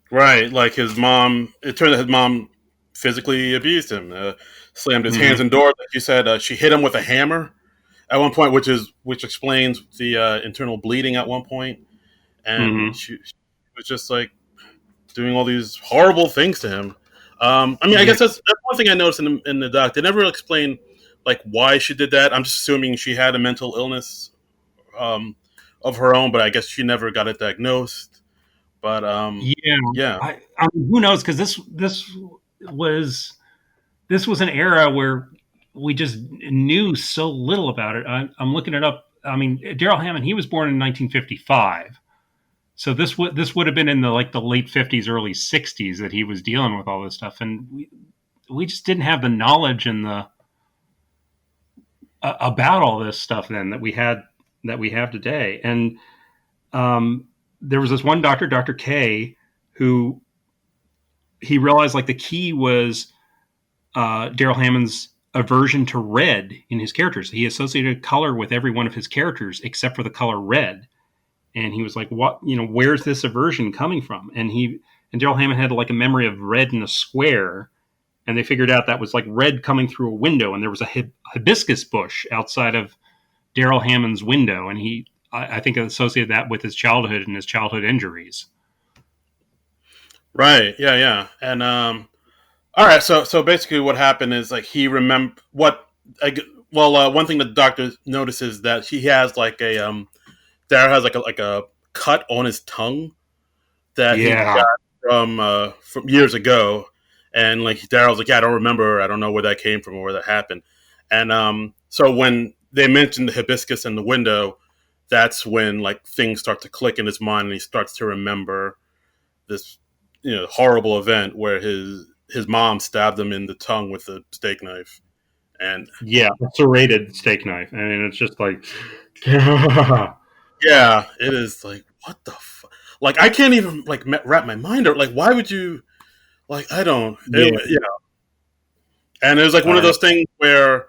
Right, like his mom. It turned out his mom physically abused him, slammed his hands Mm-hmm. in doors. Like you said, she hit him with a hammer at one point, which explains the internal bleeding at one point. And Mm-hmm. she was just like doing all these horrible things to him. I mean, I Yeah. guess that's one thing I noticed in the doc. They never really explain like why she did that. I'm just assuming she had a mental illness um, of her own, but I guess she never got it diagnosed. But Yeah, yeah, I mean, who knows? Because was this was an era where we just knew so little about it. I'm looking it up. I mean, Darrell Hammond, he was born in 1955, so this would have been in the like the late 50s, early 60s that he was dealing with all this stuff, and we just didn't have the knowledge and the about all this stuff then that we have today. And um, there was this one doctor, Dr. K, who he realized like the key was Darrell Hammond's aversion to red in his characters. He associated color with every one of his characters except for the color red. And he was like, "What? You know, where's this aversion coming from?" And Darrell Hammond had like a memory of red in a square, and they figured out that was like red coming through a window, and there was a hibiscus bush outside of Darrell Hammond's window, and I think, associated that with his childhood and his childhood injuries. right, yeah, yeah. And all right, so basically, what happened is like he remember what. well, one thing the doctor notices that he has like a Darrell has like a cut on his tongue that he Yeah, got from years ago, and like Darrell's like, yeah, I don't remember, I don't know where that came from or where that happened, and so when they mentioned the hibiscus in the window, that's when like things start to click in his mind, and he starts to remember this horrible event where his mom stabbed him in the tongue with a steak knife, and yeah, a serrated steak knife. I mean, it's just like, yeah, yeah, it is like what the like I can't even like wrap my mind around like why would you like I don't and it was like one of uh, those things where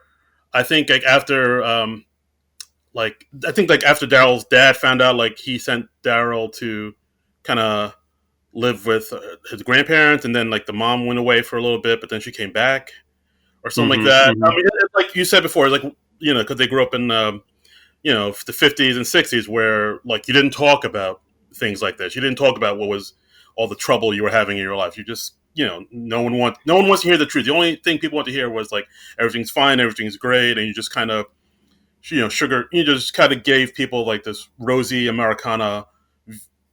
I think like after I think like after Darrell's dad found out like he sent Darrell to kind of live with his grandparents, and then like the mom went away for a little bit, but then she came back or something like mm-hmm, that. I mm-hmm. mean, like you said before, like because they grew up in the 50s and 60s where like you didn't talk about things like this. You didn't talk about what was all the trouble you were having in your life. You just no one wants to hear the truth. The only thing people want to hear was like everything's fine, everything's great, and you just kind of sugar. You just kind of gave people like this rosy Americana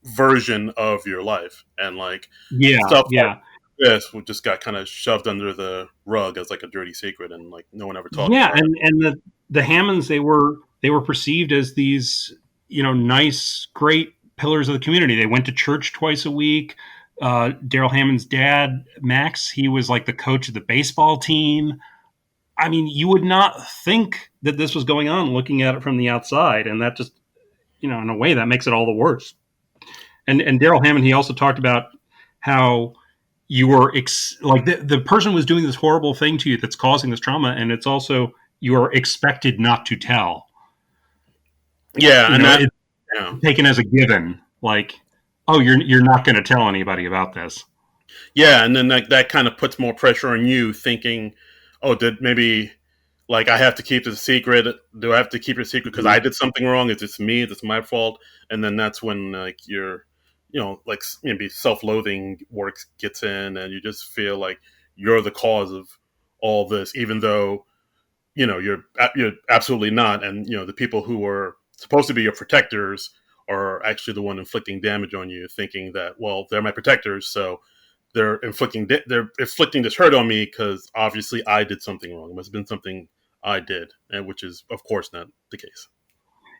version of your life, and like Yeah, stuff like yeah, this just got kind of shoved under the rug as like a dirty secret, and like no one ever talked yeah, about it. and the Hammonds, they were perceived as these nice, great pillars of the community. They went to church twice a week. Darrell Hammond's dad, Max, he was like the coach of the baseball team. I mean, you would not think that this was going on looking at it from the outside, and that just in a way that makes it all the worse. And Darrell Hammond, he also talked about how you were like the person was doing this horrible thing to you that's causing this trauma, and it's also you are expected not to tell. Yeah, and that It's yeah. taken as a given, like, oh, you're not going to tell anybody about this. Yeah, and then that kind of puts more pressure on you, thinking, "Oh, did maybe like I have to keep this a secret? Do I have to keep it a secret because I did something wrong? Is this me? Is this my fault?" And then that's when like your, like maybe self-loathing work gets in, and you just feel like you're the cause of all this, even though you're absolutely not, and the people who are supposed to be your protectors are actually the one inflicting damage on you, thinking that well they're my protectors, so they're inflicting this hurt on me because obviously I did something wrong. It must have been something I did, and which is of course not the case.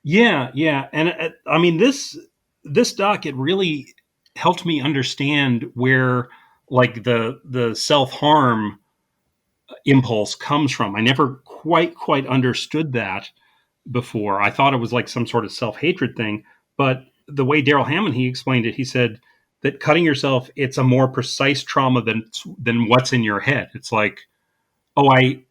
Yeah, yeah, and I mean this doc, it really helped me understand where like the self harm impulse comes from. I never quite understood that before. I thought it was like some sort of self hatred thing, but the way Darrell Hammond he explained it, he said that cutting yourself, it's a more precise trauma than what's in your head. It's like, oh, I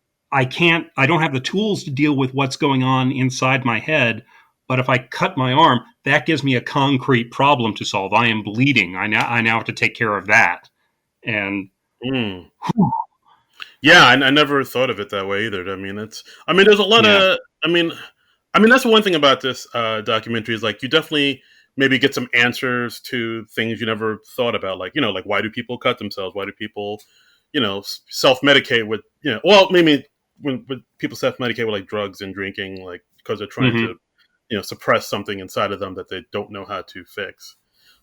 don't have the tools to deal with what's going on inside my head, but if I cut my arm, that gives me a concrete problem to solve. I am bleeding. I now have to take care of that. And Mm. whew, Yeah, I never thought of it that way either. I mean, there's a lot yeah, of, I mean, that's one thing about this documentary is like you definitely maybe get some answers to things you never thought about, like like why do people cut themselves? Why do people, self medicate with, well, maybe when people self medicate with like drugs and drinking, like because they're trying hmm to, suppress something inside of them that they don't know how to fix.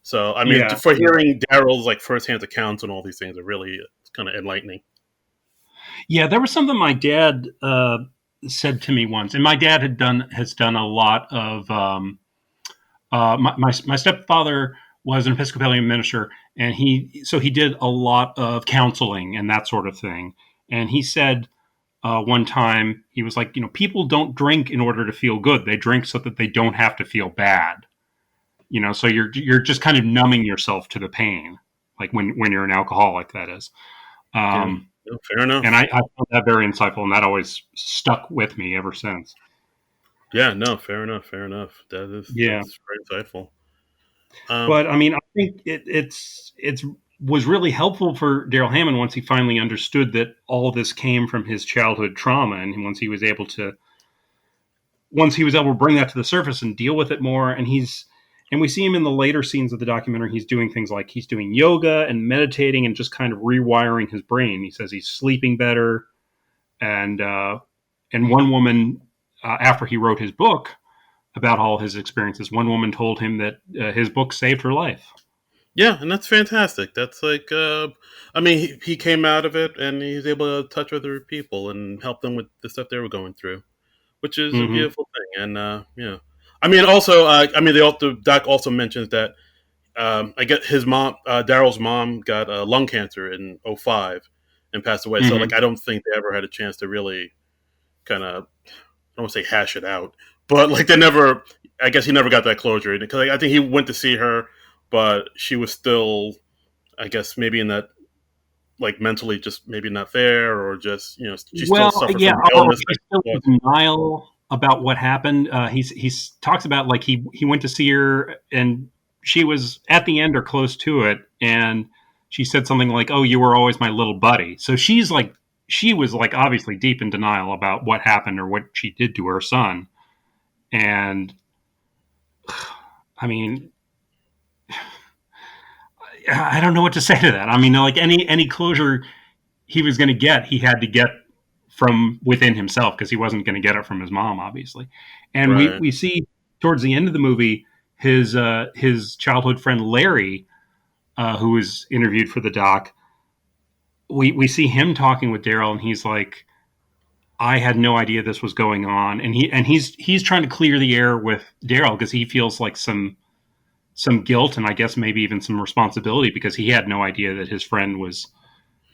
So, I mean, yeah, for yeah. hearing Darrell's like firsthand accounts and all these things are really kind of enlightening. Yeah, there was something my dad said to me once, and my dad has done a lot of. My stepfather was an Episcopalian minister, and he did a lot of counseling and that sort of thing. And he said one time he was like, people don't drink in order to feel good; they drink so that they don't have to feel bad. So you're just kind of numbing yourself to the pain, like when you're an alcoholic, that is. Yeah, Um, no, fair and enough. I found that very insightful, and that always stuck with me ever since. Yeah, no, fair enough, fair enough. Yeah, That's very insightful. Um, but I mean, I think it's was really helpful for Darrell Hammond once he finally understood that all of this came from his childhood trauma, and once he was able to bring that to the surface and deal with it more, and we see him in the later scenes of the documentary. He's doing things like he's doing yoga and meditating and just kind of rewiring his brain. He says he's sleeping better, and And one woman, after he wrote his book about all his experiences, one woman told him that his book saved her life. Yeah, and that's fantastic. That's like, I mean, he came out of it and he's able to touch other people and help them with the stuff they were going through, which is a Mm-hmm. beautiful thing. And yeah, I mean, also, I mean, the doc also mentions that I get his mom, Darrell's mom, got lung cancer in '05 and passed away. So, Mm-hmm. like, I don't think they ever had a chance to really kind of, I don't want to say hash it out, but like they never. I guess he never got that closure because I think he went to see her, but she was still, I guess, maybe in that like mentally just maybe not there, or just she still Well, suffered yeah, from or illness that he's still in caused. denial about what happened. He's talks about like he went to see her and she was at the end or close to it, and she said something like, "Oh, you were always my little buddy." So she was like obviously deep in denial about what happened or what she did to her son. And I mean, I don't know what to say to that. I mean, like any closure he was going to get, he had to get from within himself because he wasn't going to get it from his mom, obviously. And Right. we see towards the end of the movie his childhood friend Larry, who was interviewed for the doc. We see him talking with Darrell, and he's like, "I had no idea this was going on," and he's trying to clear the air with Darrell because he feels like some guilt and I guess maybe even some responsibility because he had no idea that his friend was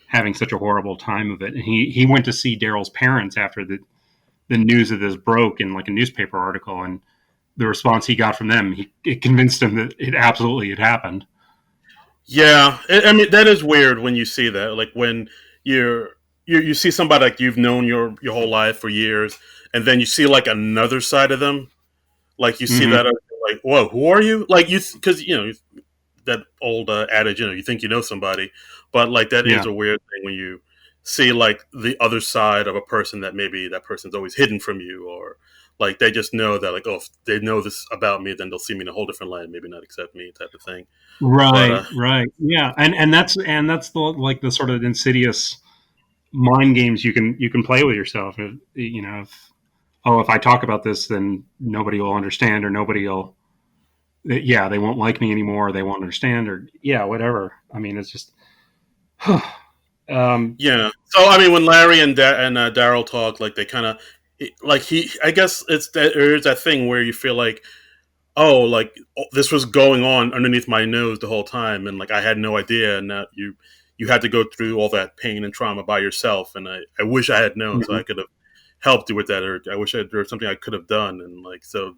having such a horrible time of it. And he went to see Darrell's parents after the news of this broke in like a newspaper article, and the response he got from them, it convinced him that it absolutely had happened. Yeah, I mean that is weird when you see that. Like when you're you see somebody like you've known your whole life for years, and then you see like another side of them. Like you see Mm-hmm. that, like, whoa, who are you? Like because that old adage, you think you know somebody, but like that Yeah. is a weird thing when you see like the other side of a person that maybe that person's always hidden from you, or like they just know that like, oh, if they know this about me, then they'll see me in a whole different light, maybe not accept me, type of thing. But Right. Right. Yeah. And that's the like the sort of insidious mind games you can play with yourself. If I talk about this, then nobody will understand, or nobody will. Yeah, they won't like me anymore. Or they won't understand, or yeah, whatever. I mean, it's just. um, yeah, so I mean, when Larry and Darrell talk, like they kind of like I guess it's that there's that thing where you feel like, oh, like, oh, this was going on underneath my nose the whole time, and like I had no idea, and that you had to go through all that pain and trauma by yourself, and I wish I had known, so mhm. I could have helped you with that, or I wish there was something I could have done, and like so,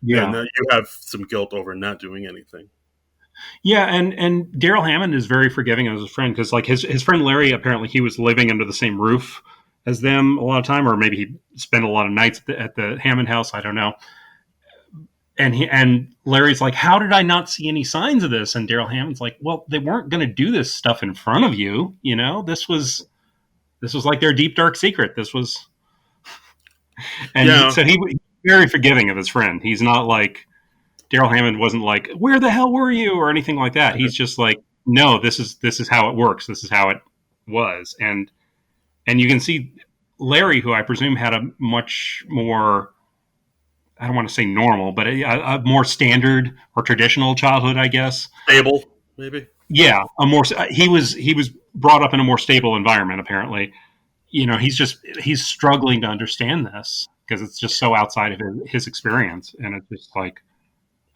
yeah, Yeah. now you have some guilt over not doing anything. Yeah, and Darrell Hammond is very forgiving of his friend because like his friend Larry, apparently he was living under the same roof as them a lot of time, or maybe he spent a lot of nights at the Hammond house. I don't know. And Larry's like, how did I not see any signs of this? And Darrell Hammond's like, well, they weren't going to do this stuff in front of you. This was like their deep dark secret. This was, and Yeah, so he was very forgiving of his friend. He's not like Darrell Hammond wasn't like, "Where the hell were you?" or anything like that. He's just like, "No, this is how it works. This is how it was." And you can see Larry, who I presume had a much more, I don't want to say normal, but a more standard or traditional childhood, I guess. stable maybe. Yeah, a more he was brought up in a more stable environment. Apparently, he's struggling to understand this because it's just so outside of his experience, and it's just like,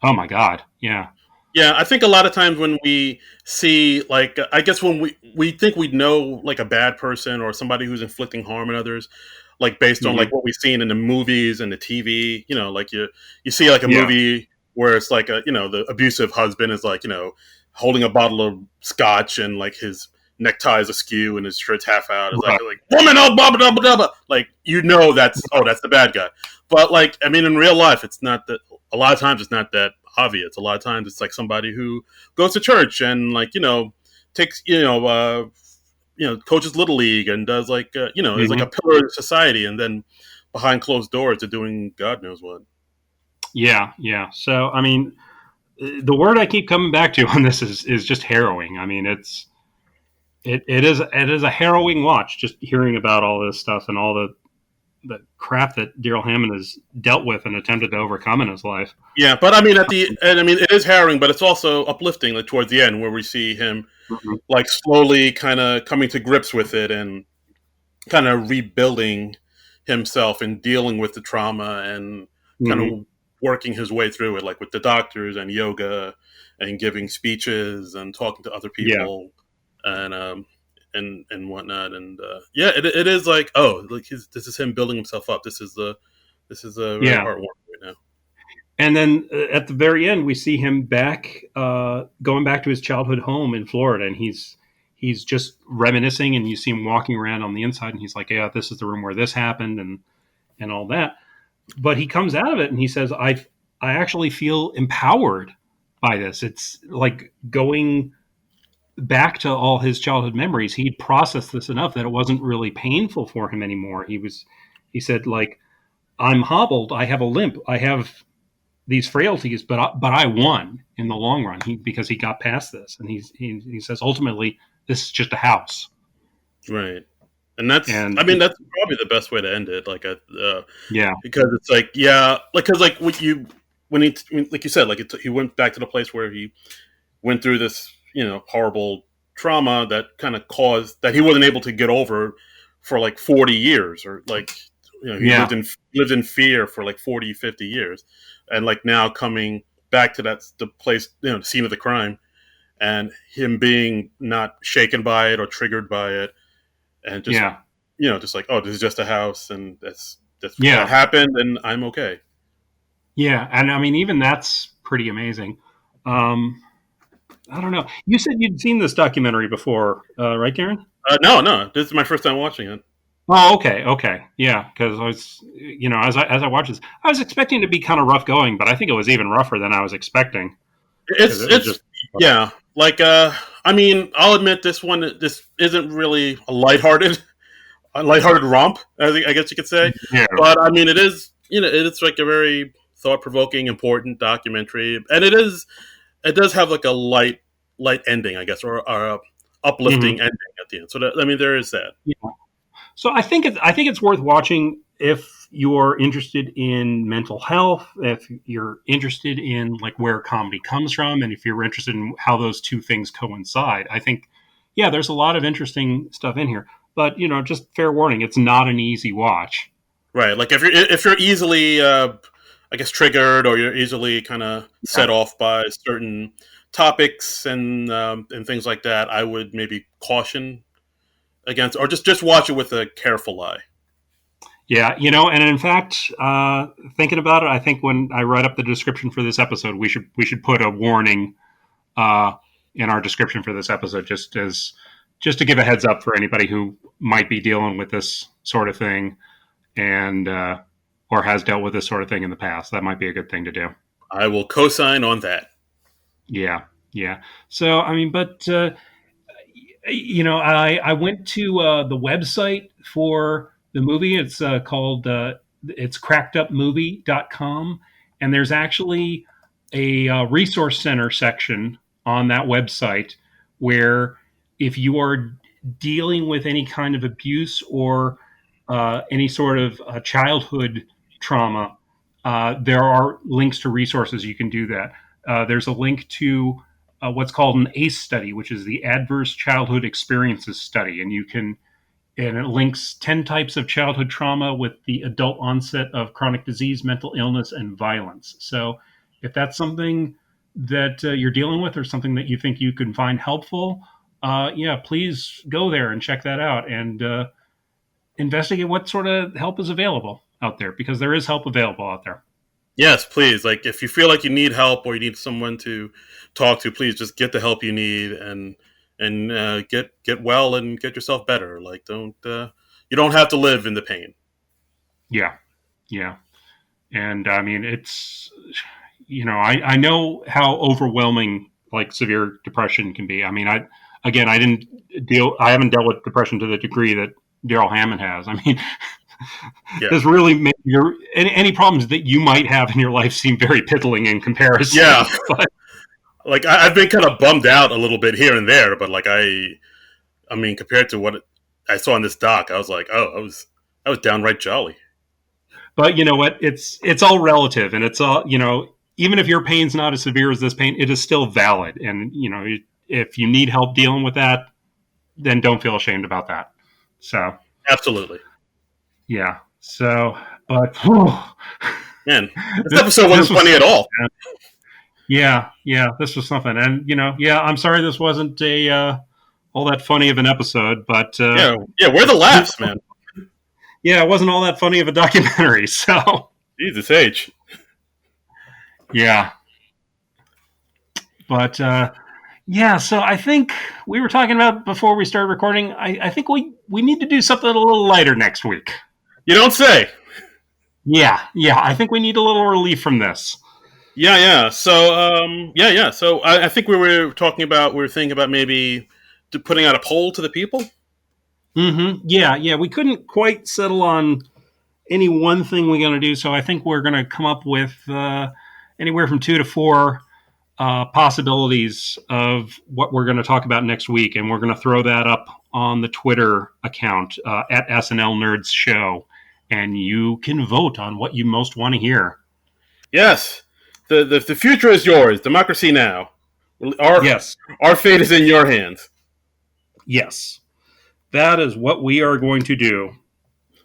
oh my god, yeah. Yeah, I think a lot of times when we see, like, I guess when we think we know like a bad person or somebody who's inflicting harm on others, like based on like Hmm. what we've seen in the movies and the TV, like you see like a Yeah. movie where it's like the abusive husband is like holding a bottle of scotch and like his necktie is askew and his shirt's half out. It's Right. like woman, oh, blah blah blah blah blah. Like that's the bad guy. But like I mean, in real life, it's not that. A lot of times, it's not that obvious. A lot of times, it's like somebody who goes to church and like takes coaches little league and does like is like a Hmm. pillar of society, and then behind closed doors, they're doing God knows what. Yeah, yeah. So I mean, the word I keep coming back to on this is just harrowing. I mean, it is a harrowing watch just hearing about all this stuff and all the the crap that Darrell Hammond has dealt with and attempted to overcome in his life. Yeah, but I mean, I mean, it is harrowing, but it's also uplifting. Like towards the end, where we see him Mm-hmm. like slowly kind of coming to grips with it and kind of rebuilding himself and dealing with the trauma and kind Mm-hmm. of working his way through it, like with the doctors and yoga and giving speeches and talking to other Yeah, people and and whatnot. And yeah, it is like, oh, like this is him building himself up. This is very yeah. heartwarming right now. And then at the very end, we see him back, going back to his childhood home in Florida, and he's just reminiscing, and you see him walking around on the inside, and he's like, "Yeah, this is the room where this happened," and all that. But he comes out of it, and he says, I actually feel empowered by this. It's like going back to all his childhood memories. He'd processed this enough that it wasn't really painful for him anymore. He said, like, I'm hobbled, I have a limp, I have these frailties, but I won in the long run because he got past this, and he says ultimately this is just a house, Right. And that's, and I mean, that's probably the best way to end it. Like, yeah, because it's like, yeah, like, because like when he, like you said, like he went back to the place where he went through this, horrible trauma that kind of caused that he wasn't able to get over for like 40 years, or like, he yeah, lived in fear for like 40, 50 years. And like now coming back to the place, the scene of the crime, and him being not shaken by it or triggered by it, and just, yeah, just like, oh, this is just a house, and that yeah, happened, and I'm okay. yeah. And I mean, even that's pretty amazing. Um, I don't know. You said you'd seen this documentary before, right, Karen? No, no, this is my first time watching it. Oh, okay, okay, yeah. Because I was, as I watched this, I was expecting it to be kind of rough going, but I think it was even rougher than I was expecting because it was It's just, yeah, like I mean, I'll admit this isn't really a lighthearted romp, I guess you could say. yeah, But I mean, it is, it's like a very thought provoking, important documentary, and it does have like a light ending, I guess, or a hmm, uplifting ending at the end. So I mean, there is that. yeah. So I think it's worth watching if you're interested in mental health, if you're interested in like where comedy comes from, and if you're interested in how those two things coincide. I think, yeah, there's a lot of interesting stuff in here. But just fair warning, it's not an easy watch. Right. Like if you're easily, I guess, triggered, or you're easily kind of Yeah. set off by certain topics and things like that, I would maybe caution against, or just watch it with a careful eye. Yeah, and in fact, thinking about it, I think when I write up the description for this episode, we should put a warning uh, in our description for this episode, just to give a heads up for anybody who might be dealing with this sort of thing, and or has dealt with this sort of thing in the past. That might be a good thing to do. I will co-sign on that. Yeah, yeah. So I mean, but I went to the website for the movie. It's called it's crackedupmovie.com, and there's actually a resource center section on that website where if you are dealing with any kind of abuse or any sort of childhood trauma, there are links to resources you can do that. There's a link to what's called an ACE study, which is the Adverse Childhood Experiences Study, and it links 10 types of childhood trauma with the adult onset of chronic disease, mental illness, and violence. So, if that's something that you're dealing with or something that you think you can find helpful, yeah, please go there and check that out and investigate what sort of help is available out there because there is help available out there. Yes, please. Like if you feel like you need help or you need someone to talk to, please just get the help you need and get well and get yourself better. Like don't you don't have to live in the pain. Yeah, yeah. And I mean, I know how overwhelming like severe depression can be. I mean, I haven't dealt with depression to the degree that Darrell Hammond has. I mean, Yeah, this really makes any problems that you might have in your life seem very piddling in yeah. comparison. But Like I've been kind of bummed out a little bit here and there, but like I mean, compared to what I saw in this doc, I was like, oh, I was downright jolly. But you know what? It's all relative, and it's all even if your pain's not as severe as this pain, it is still valid. And if you need help dealing with that, then don't feel ashamed about that. So Absolutely. yeah. So, but Man, this episode wasn't funny at all. Yeah, this was something, and I'm sorry this wasn't a all that funny of an episode, but yeah, where are the laughs, man? Yeah, it wasn't all that funny of a documentary. So Jesus H. Yeah, but so I think we were talking about before we started recording. I think we need to do something a little lighter next week. You don't say. Yeah. I think we need a little relief from this. Yeah. So, So I think we were thinking about maybe putting out a poll to the people. Mm-hmm. Yeah. We couldn't quite settle on any one thing we're going to do, so I think we're going to come up with anywhere from 2 to 4 possibilities of what we're going to talk about next week, and we're going to throw that up on the Twitter account at SNL Nerds Show, and you can vote on what you most want to hear. Yes, the future is yours. Democracy now. Our fate is in your hands. Yes, that is what we are going to do.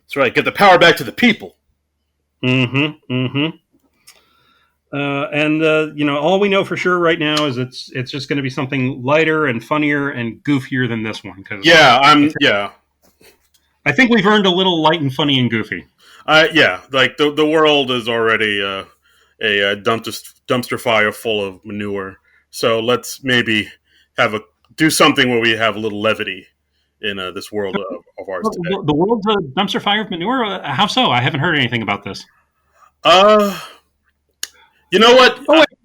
That's right. Get the power back to the people. Mm-hmm. All we know for sure right now is it's just going to be something lighter and funnier and goofier than this one. I think we've earned a little light and funny and goofy. Like the world is already a dumpster fire full of manure. So let's maybe do something where we have a little levity in this world of ours today. The world's a dumpster fire of manure? How so? I haven't heard anything about this. You know what?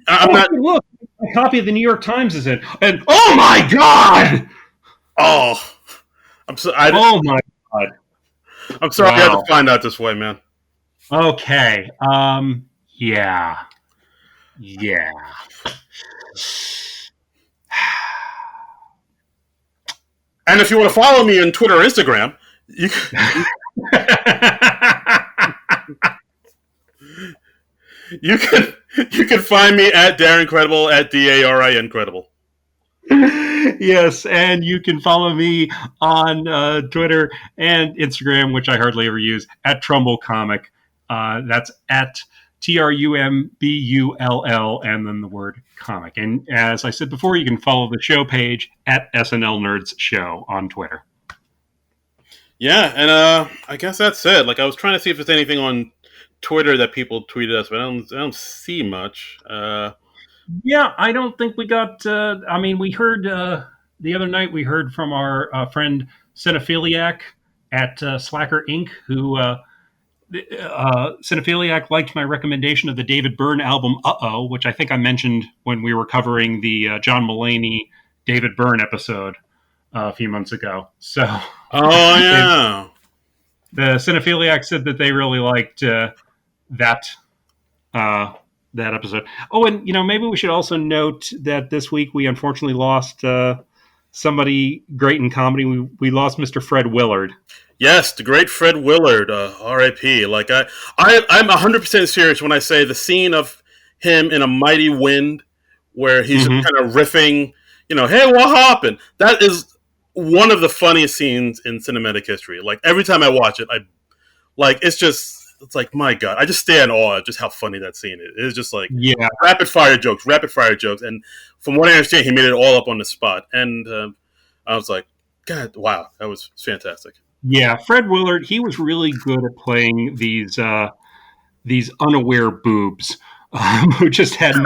I'm not. Look, a copy of the New York Times is in, and oh my god! Oh, oh my god! I'm sorry, I had to find out this way, man. Okay. Yeah. And if you want to follow me on Twitter or Instagram, you can find me at Darren Credible at DARIN Credible. Yes, and you can follow me on Twitter and Instagram, which I hardly ever use, at Trumbull Comic. That's at TRUMBULL and then the word comic. And as I said before, you can follow the show page at SNL Nerds Show on Twitter. Yeah, and I guess that's it. Like, I was trying to see if there's anything on Twitter that people tweeted us, but I don't see much. Yeah, I don't think we got. We heard the other night. We heard from our friend Cinephiliac at Slacker Inc., who Cinephiliac liked my recommendation of the David Byrne album "Uh-Oh," which I think I mentioned when we were covering the John Mulaney David Byrne episode a few months ago. So, yeah, the Cinephiliac said that they really liked that episode. Oh, and maybe we should also note that this week we unfortunately lost somebody great in comedy. We lost Mr. Fred Willard. Yes, the great Fred Willard, R.I.P. Like I'm 100% serious when I say the scene of him in A Mighty Wind, where he's kind of riffing, hey, what happened? That is one of the funniest scenes in cinematic history. Like every time I watch it, it's like, my God, I just stay in awe at just how funny that scene is. It's just like rapid fire jokes. And from what I understand, he made it all up on the spot. And I was like, God, wow, that was fantastic. Yeah, Fred Willard, he was really good at playing these unaware boobs who just had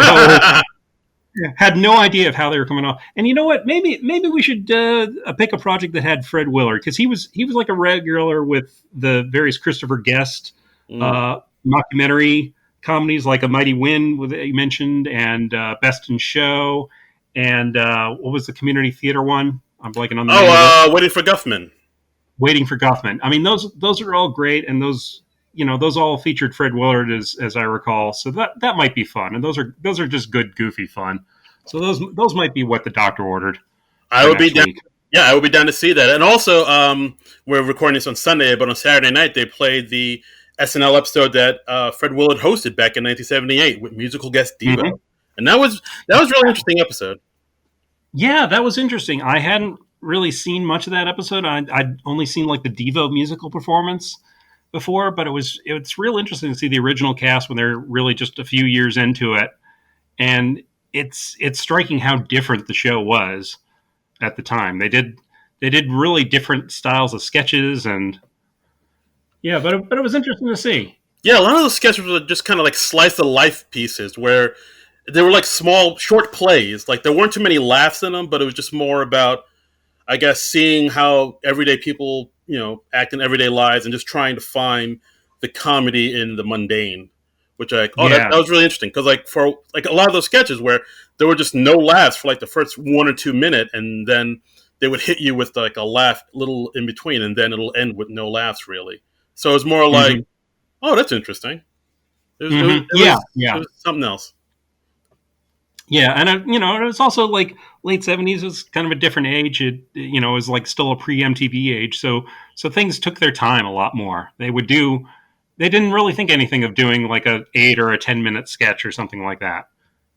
no idea of how they were coming off. And you know what? Maybe we should pick a project that had Fred Willard, because he was like a regular with the various Christopher Guest mockumentary comedies like A Mighty Wind that you mentioned, and Best in Show, and what was the community theater one? I'm blanking on the name of it. Waiting for Guffman. Waiting for Guffman. I mean, those are all great, and those all featured Fred Willard as I recall. So that might be fun, and those are just good, goofy fun. So those might be what the doctor ordered. I would be down. Yeah, I would be down to see that. And also, we're recording this on Sunday, but on Saturday night they played the SNL episode that Fred Willard hosted back in 1978 with musical guest Devo, and that was really interesting episode. Yeah, that was interesting. I hadn't really seen much of that episode. I'd only seen like the Devo musical performance before, but it's real interesting to see the original cast when they're really just a few years into it, and it's striking how different the show was at the time. They did really different styles of sketches, and yeah, but it was interesting to see. Yeah, a lot of those sketches were just kind of like slice of life pieces where they were like small, short plays. Like there weren't too many laughs in them, but it was just more about, I guess, seeing how everyday people, act in everyday lives and just trying to find the comedy in the mundane. Which that Yeah. was really interesting because like for like a lot of those sketches where there were just no laughs for like the first 1 or 2 minutes, and then they would hit you with like a laugh little in between, and then it'll end with no laughs really. So it was more like, Hmm. oh, that's interesting. It was, it was, Hmm. it Yeah, was, it yeah, was something else. yeah, and it was also like late 70s was kind of a different age. It was like still a pre MTV age, so things took their time a lot more. They didn't really think anything of doing like a 8 or a 10 minute sketch or something like that.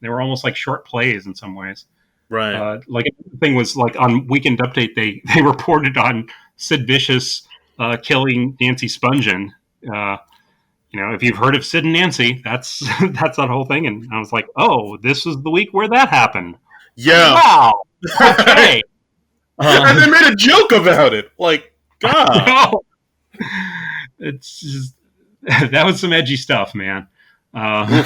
They were almost like short plays in some ways. Right. Like the thing was like on Weekend Update, they reported on Sid Vicious killing Nancy Spungen. Uh, if you've heard of Sid and Nancy, that's that's that whole thing. And I was like, oh, this was the week where that happened. Yeah. Wow. Okay. And they made a joke about it. Like, God. No, it's just that was some edgy stuff, man. But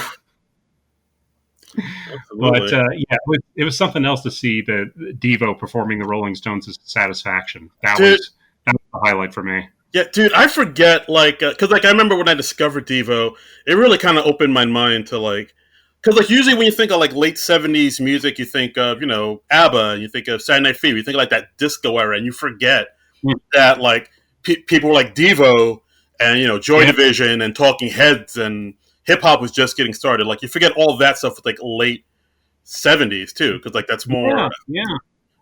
Absolutely. yeah, it was something else to see the Devo performing the Rolling Stones' Satisfaction. That Dude, was the highlight for me. yeah, dude, I forget, like, because, like, I remember when I discovered Devo, it really kind of opened my mind to, like, because, like, usually when you think of, like, late 70s music, you think of, ABBA, you think of Saturday Night Fever, you think of, like, that disco era, and you forget that, like, people like Devo and, Joy Yeah, Division and Talking Heads and hip hop was just getting started. Like, you forget all that stuff with, like, late 70s, too, because, like, that's more, yeah, yeah,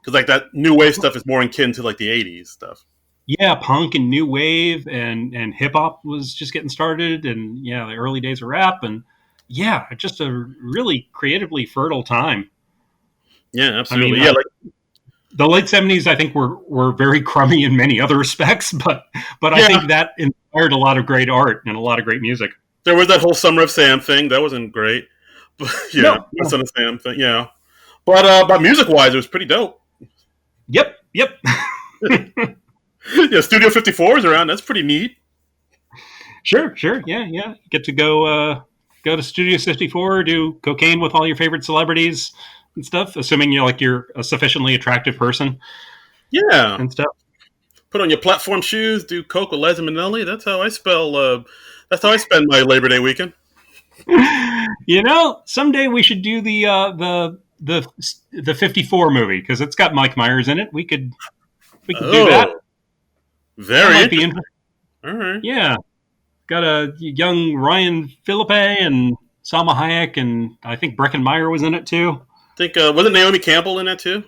because, like, that new wave stuff is more akin to, like, the 80s stuff. yeah. Punk and new wave and hip hop was just getting started, and yeah, the early days of rap, and yeah, just a really creatively fertile time. Yeah, I mean, absolutely. Yeah, like, the late 70s, I think, were very crummy in many other respects, but I yeah, think that inspired a lot of great art and a lot of great music. there was that whole Summer of Sam thing. That wasn't great. But yeah, No, the no. Son of Sam thing. Yeah, but music wise, it was pretty dope. Yep, yep. Yeah, Studio 54 is around. That's pretty neat. Sure, sure. Yeah, yeah. Get to go to Studio 64, do cocaine with all your favorite celebrities and stuff, assuming you're a sufficiently attractive person Yeah, and stuff. put on your platform shoes, do coke with Liza Minnelli. That's how I spell. That's how I spend my Labor Day weekend. Someday we should do the 54 movie because it's got Mike Myers in it. We could do that. Oh, That very might be interesting. interesting. All right. Yeah, got a young Ryan Philippe and Salma Hayek, and I think Breckin Meyer was in it too. Think wasn't Naomi Campbell in that too?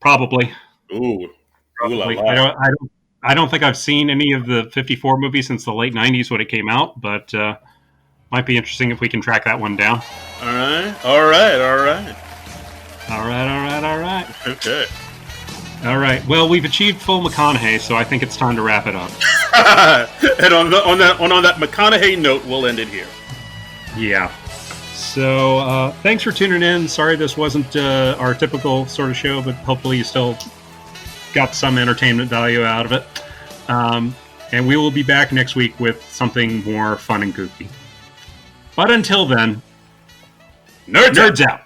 Probably. Ooh, ooh la Probably. I la. don't. I don't. I don't think I've seen any of the 54 movies since the late 90s when it came out, but might be interesting if we can track that one down. All right, all right, all right. All right, all right, all right. Okay. All right. Well, we've achieved full McConaughey, so I think it's time to wrap it up. And on that McConaughey note, we'll end it here. Yeah. So thanks for tuning in. Sorry this wasn't our typical sort of show, but hopefully you still got some entertainment value out of it. And we will be back next week with something more fun and goofy. But until then, nerds out.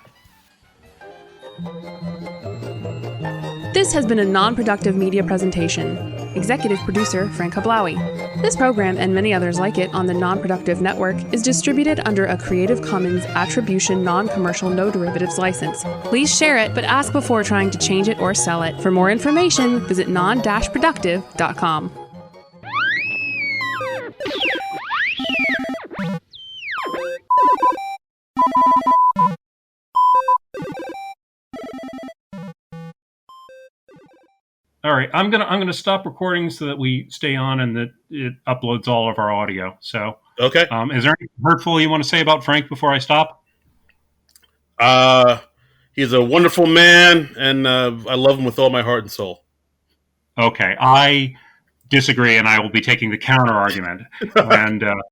This has been a non-productive media presentation. Executive producer Frank Hablawi. This program and many others like it on the Non-Productive Network is distributed under a Creative Commons Attribution Non-Commercial No Derivatives license. Please share it, but ask before trying to change it or sell it. For more information, visit non-productive.com. All right, I'm gonna stop recording so that we stay on and that it uploads all of our audio. So, Okay. is there anything hurtful you want to say about Frank before I stop? Uh, he's a wonderful man, and I love him with all my heart and soul. Okay, I disagree, and I will be taking the counter argument. And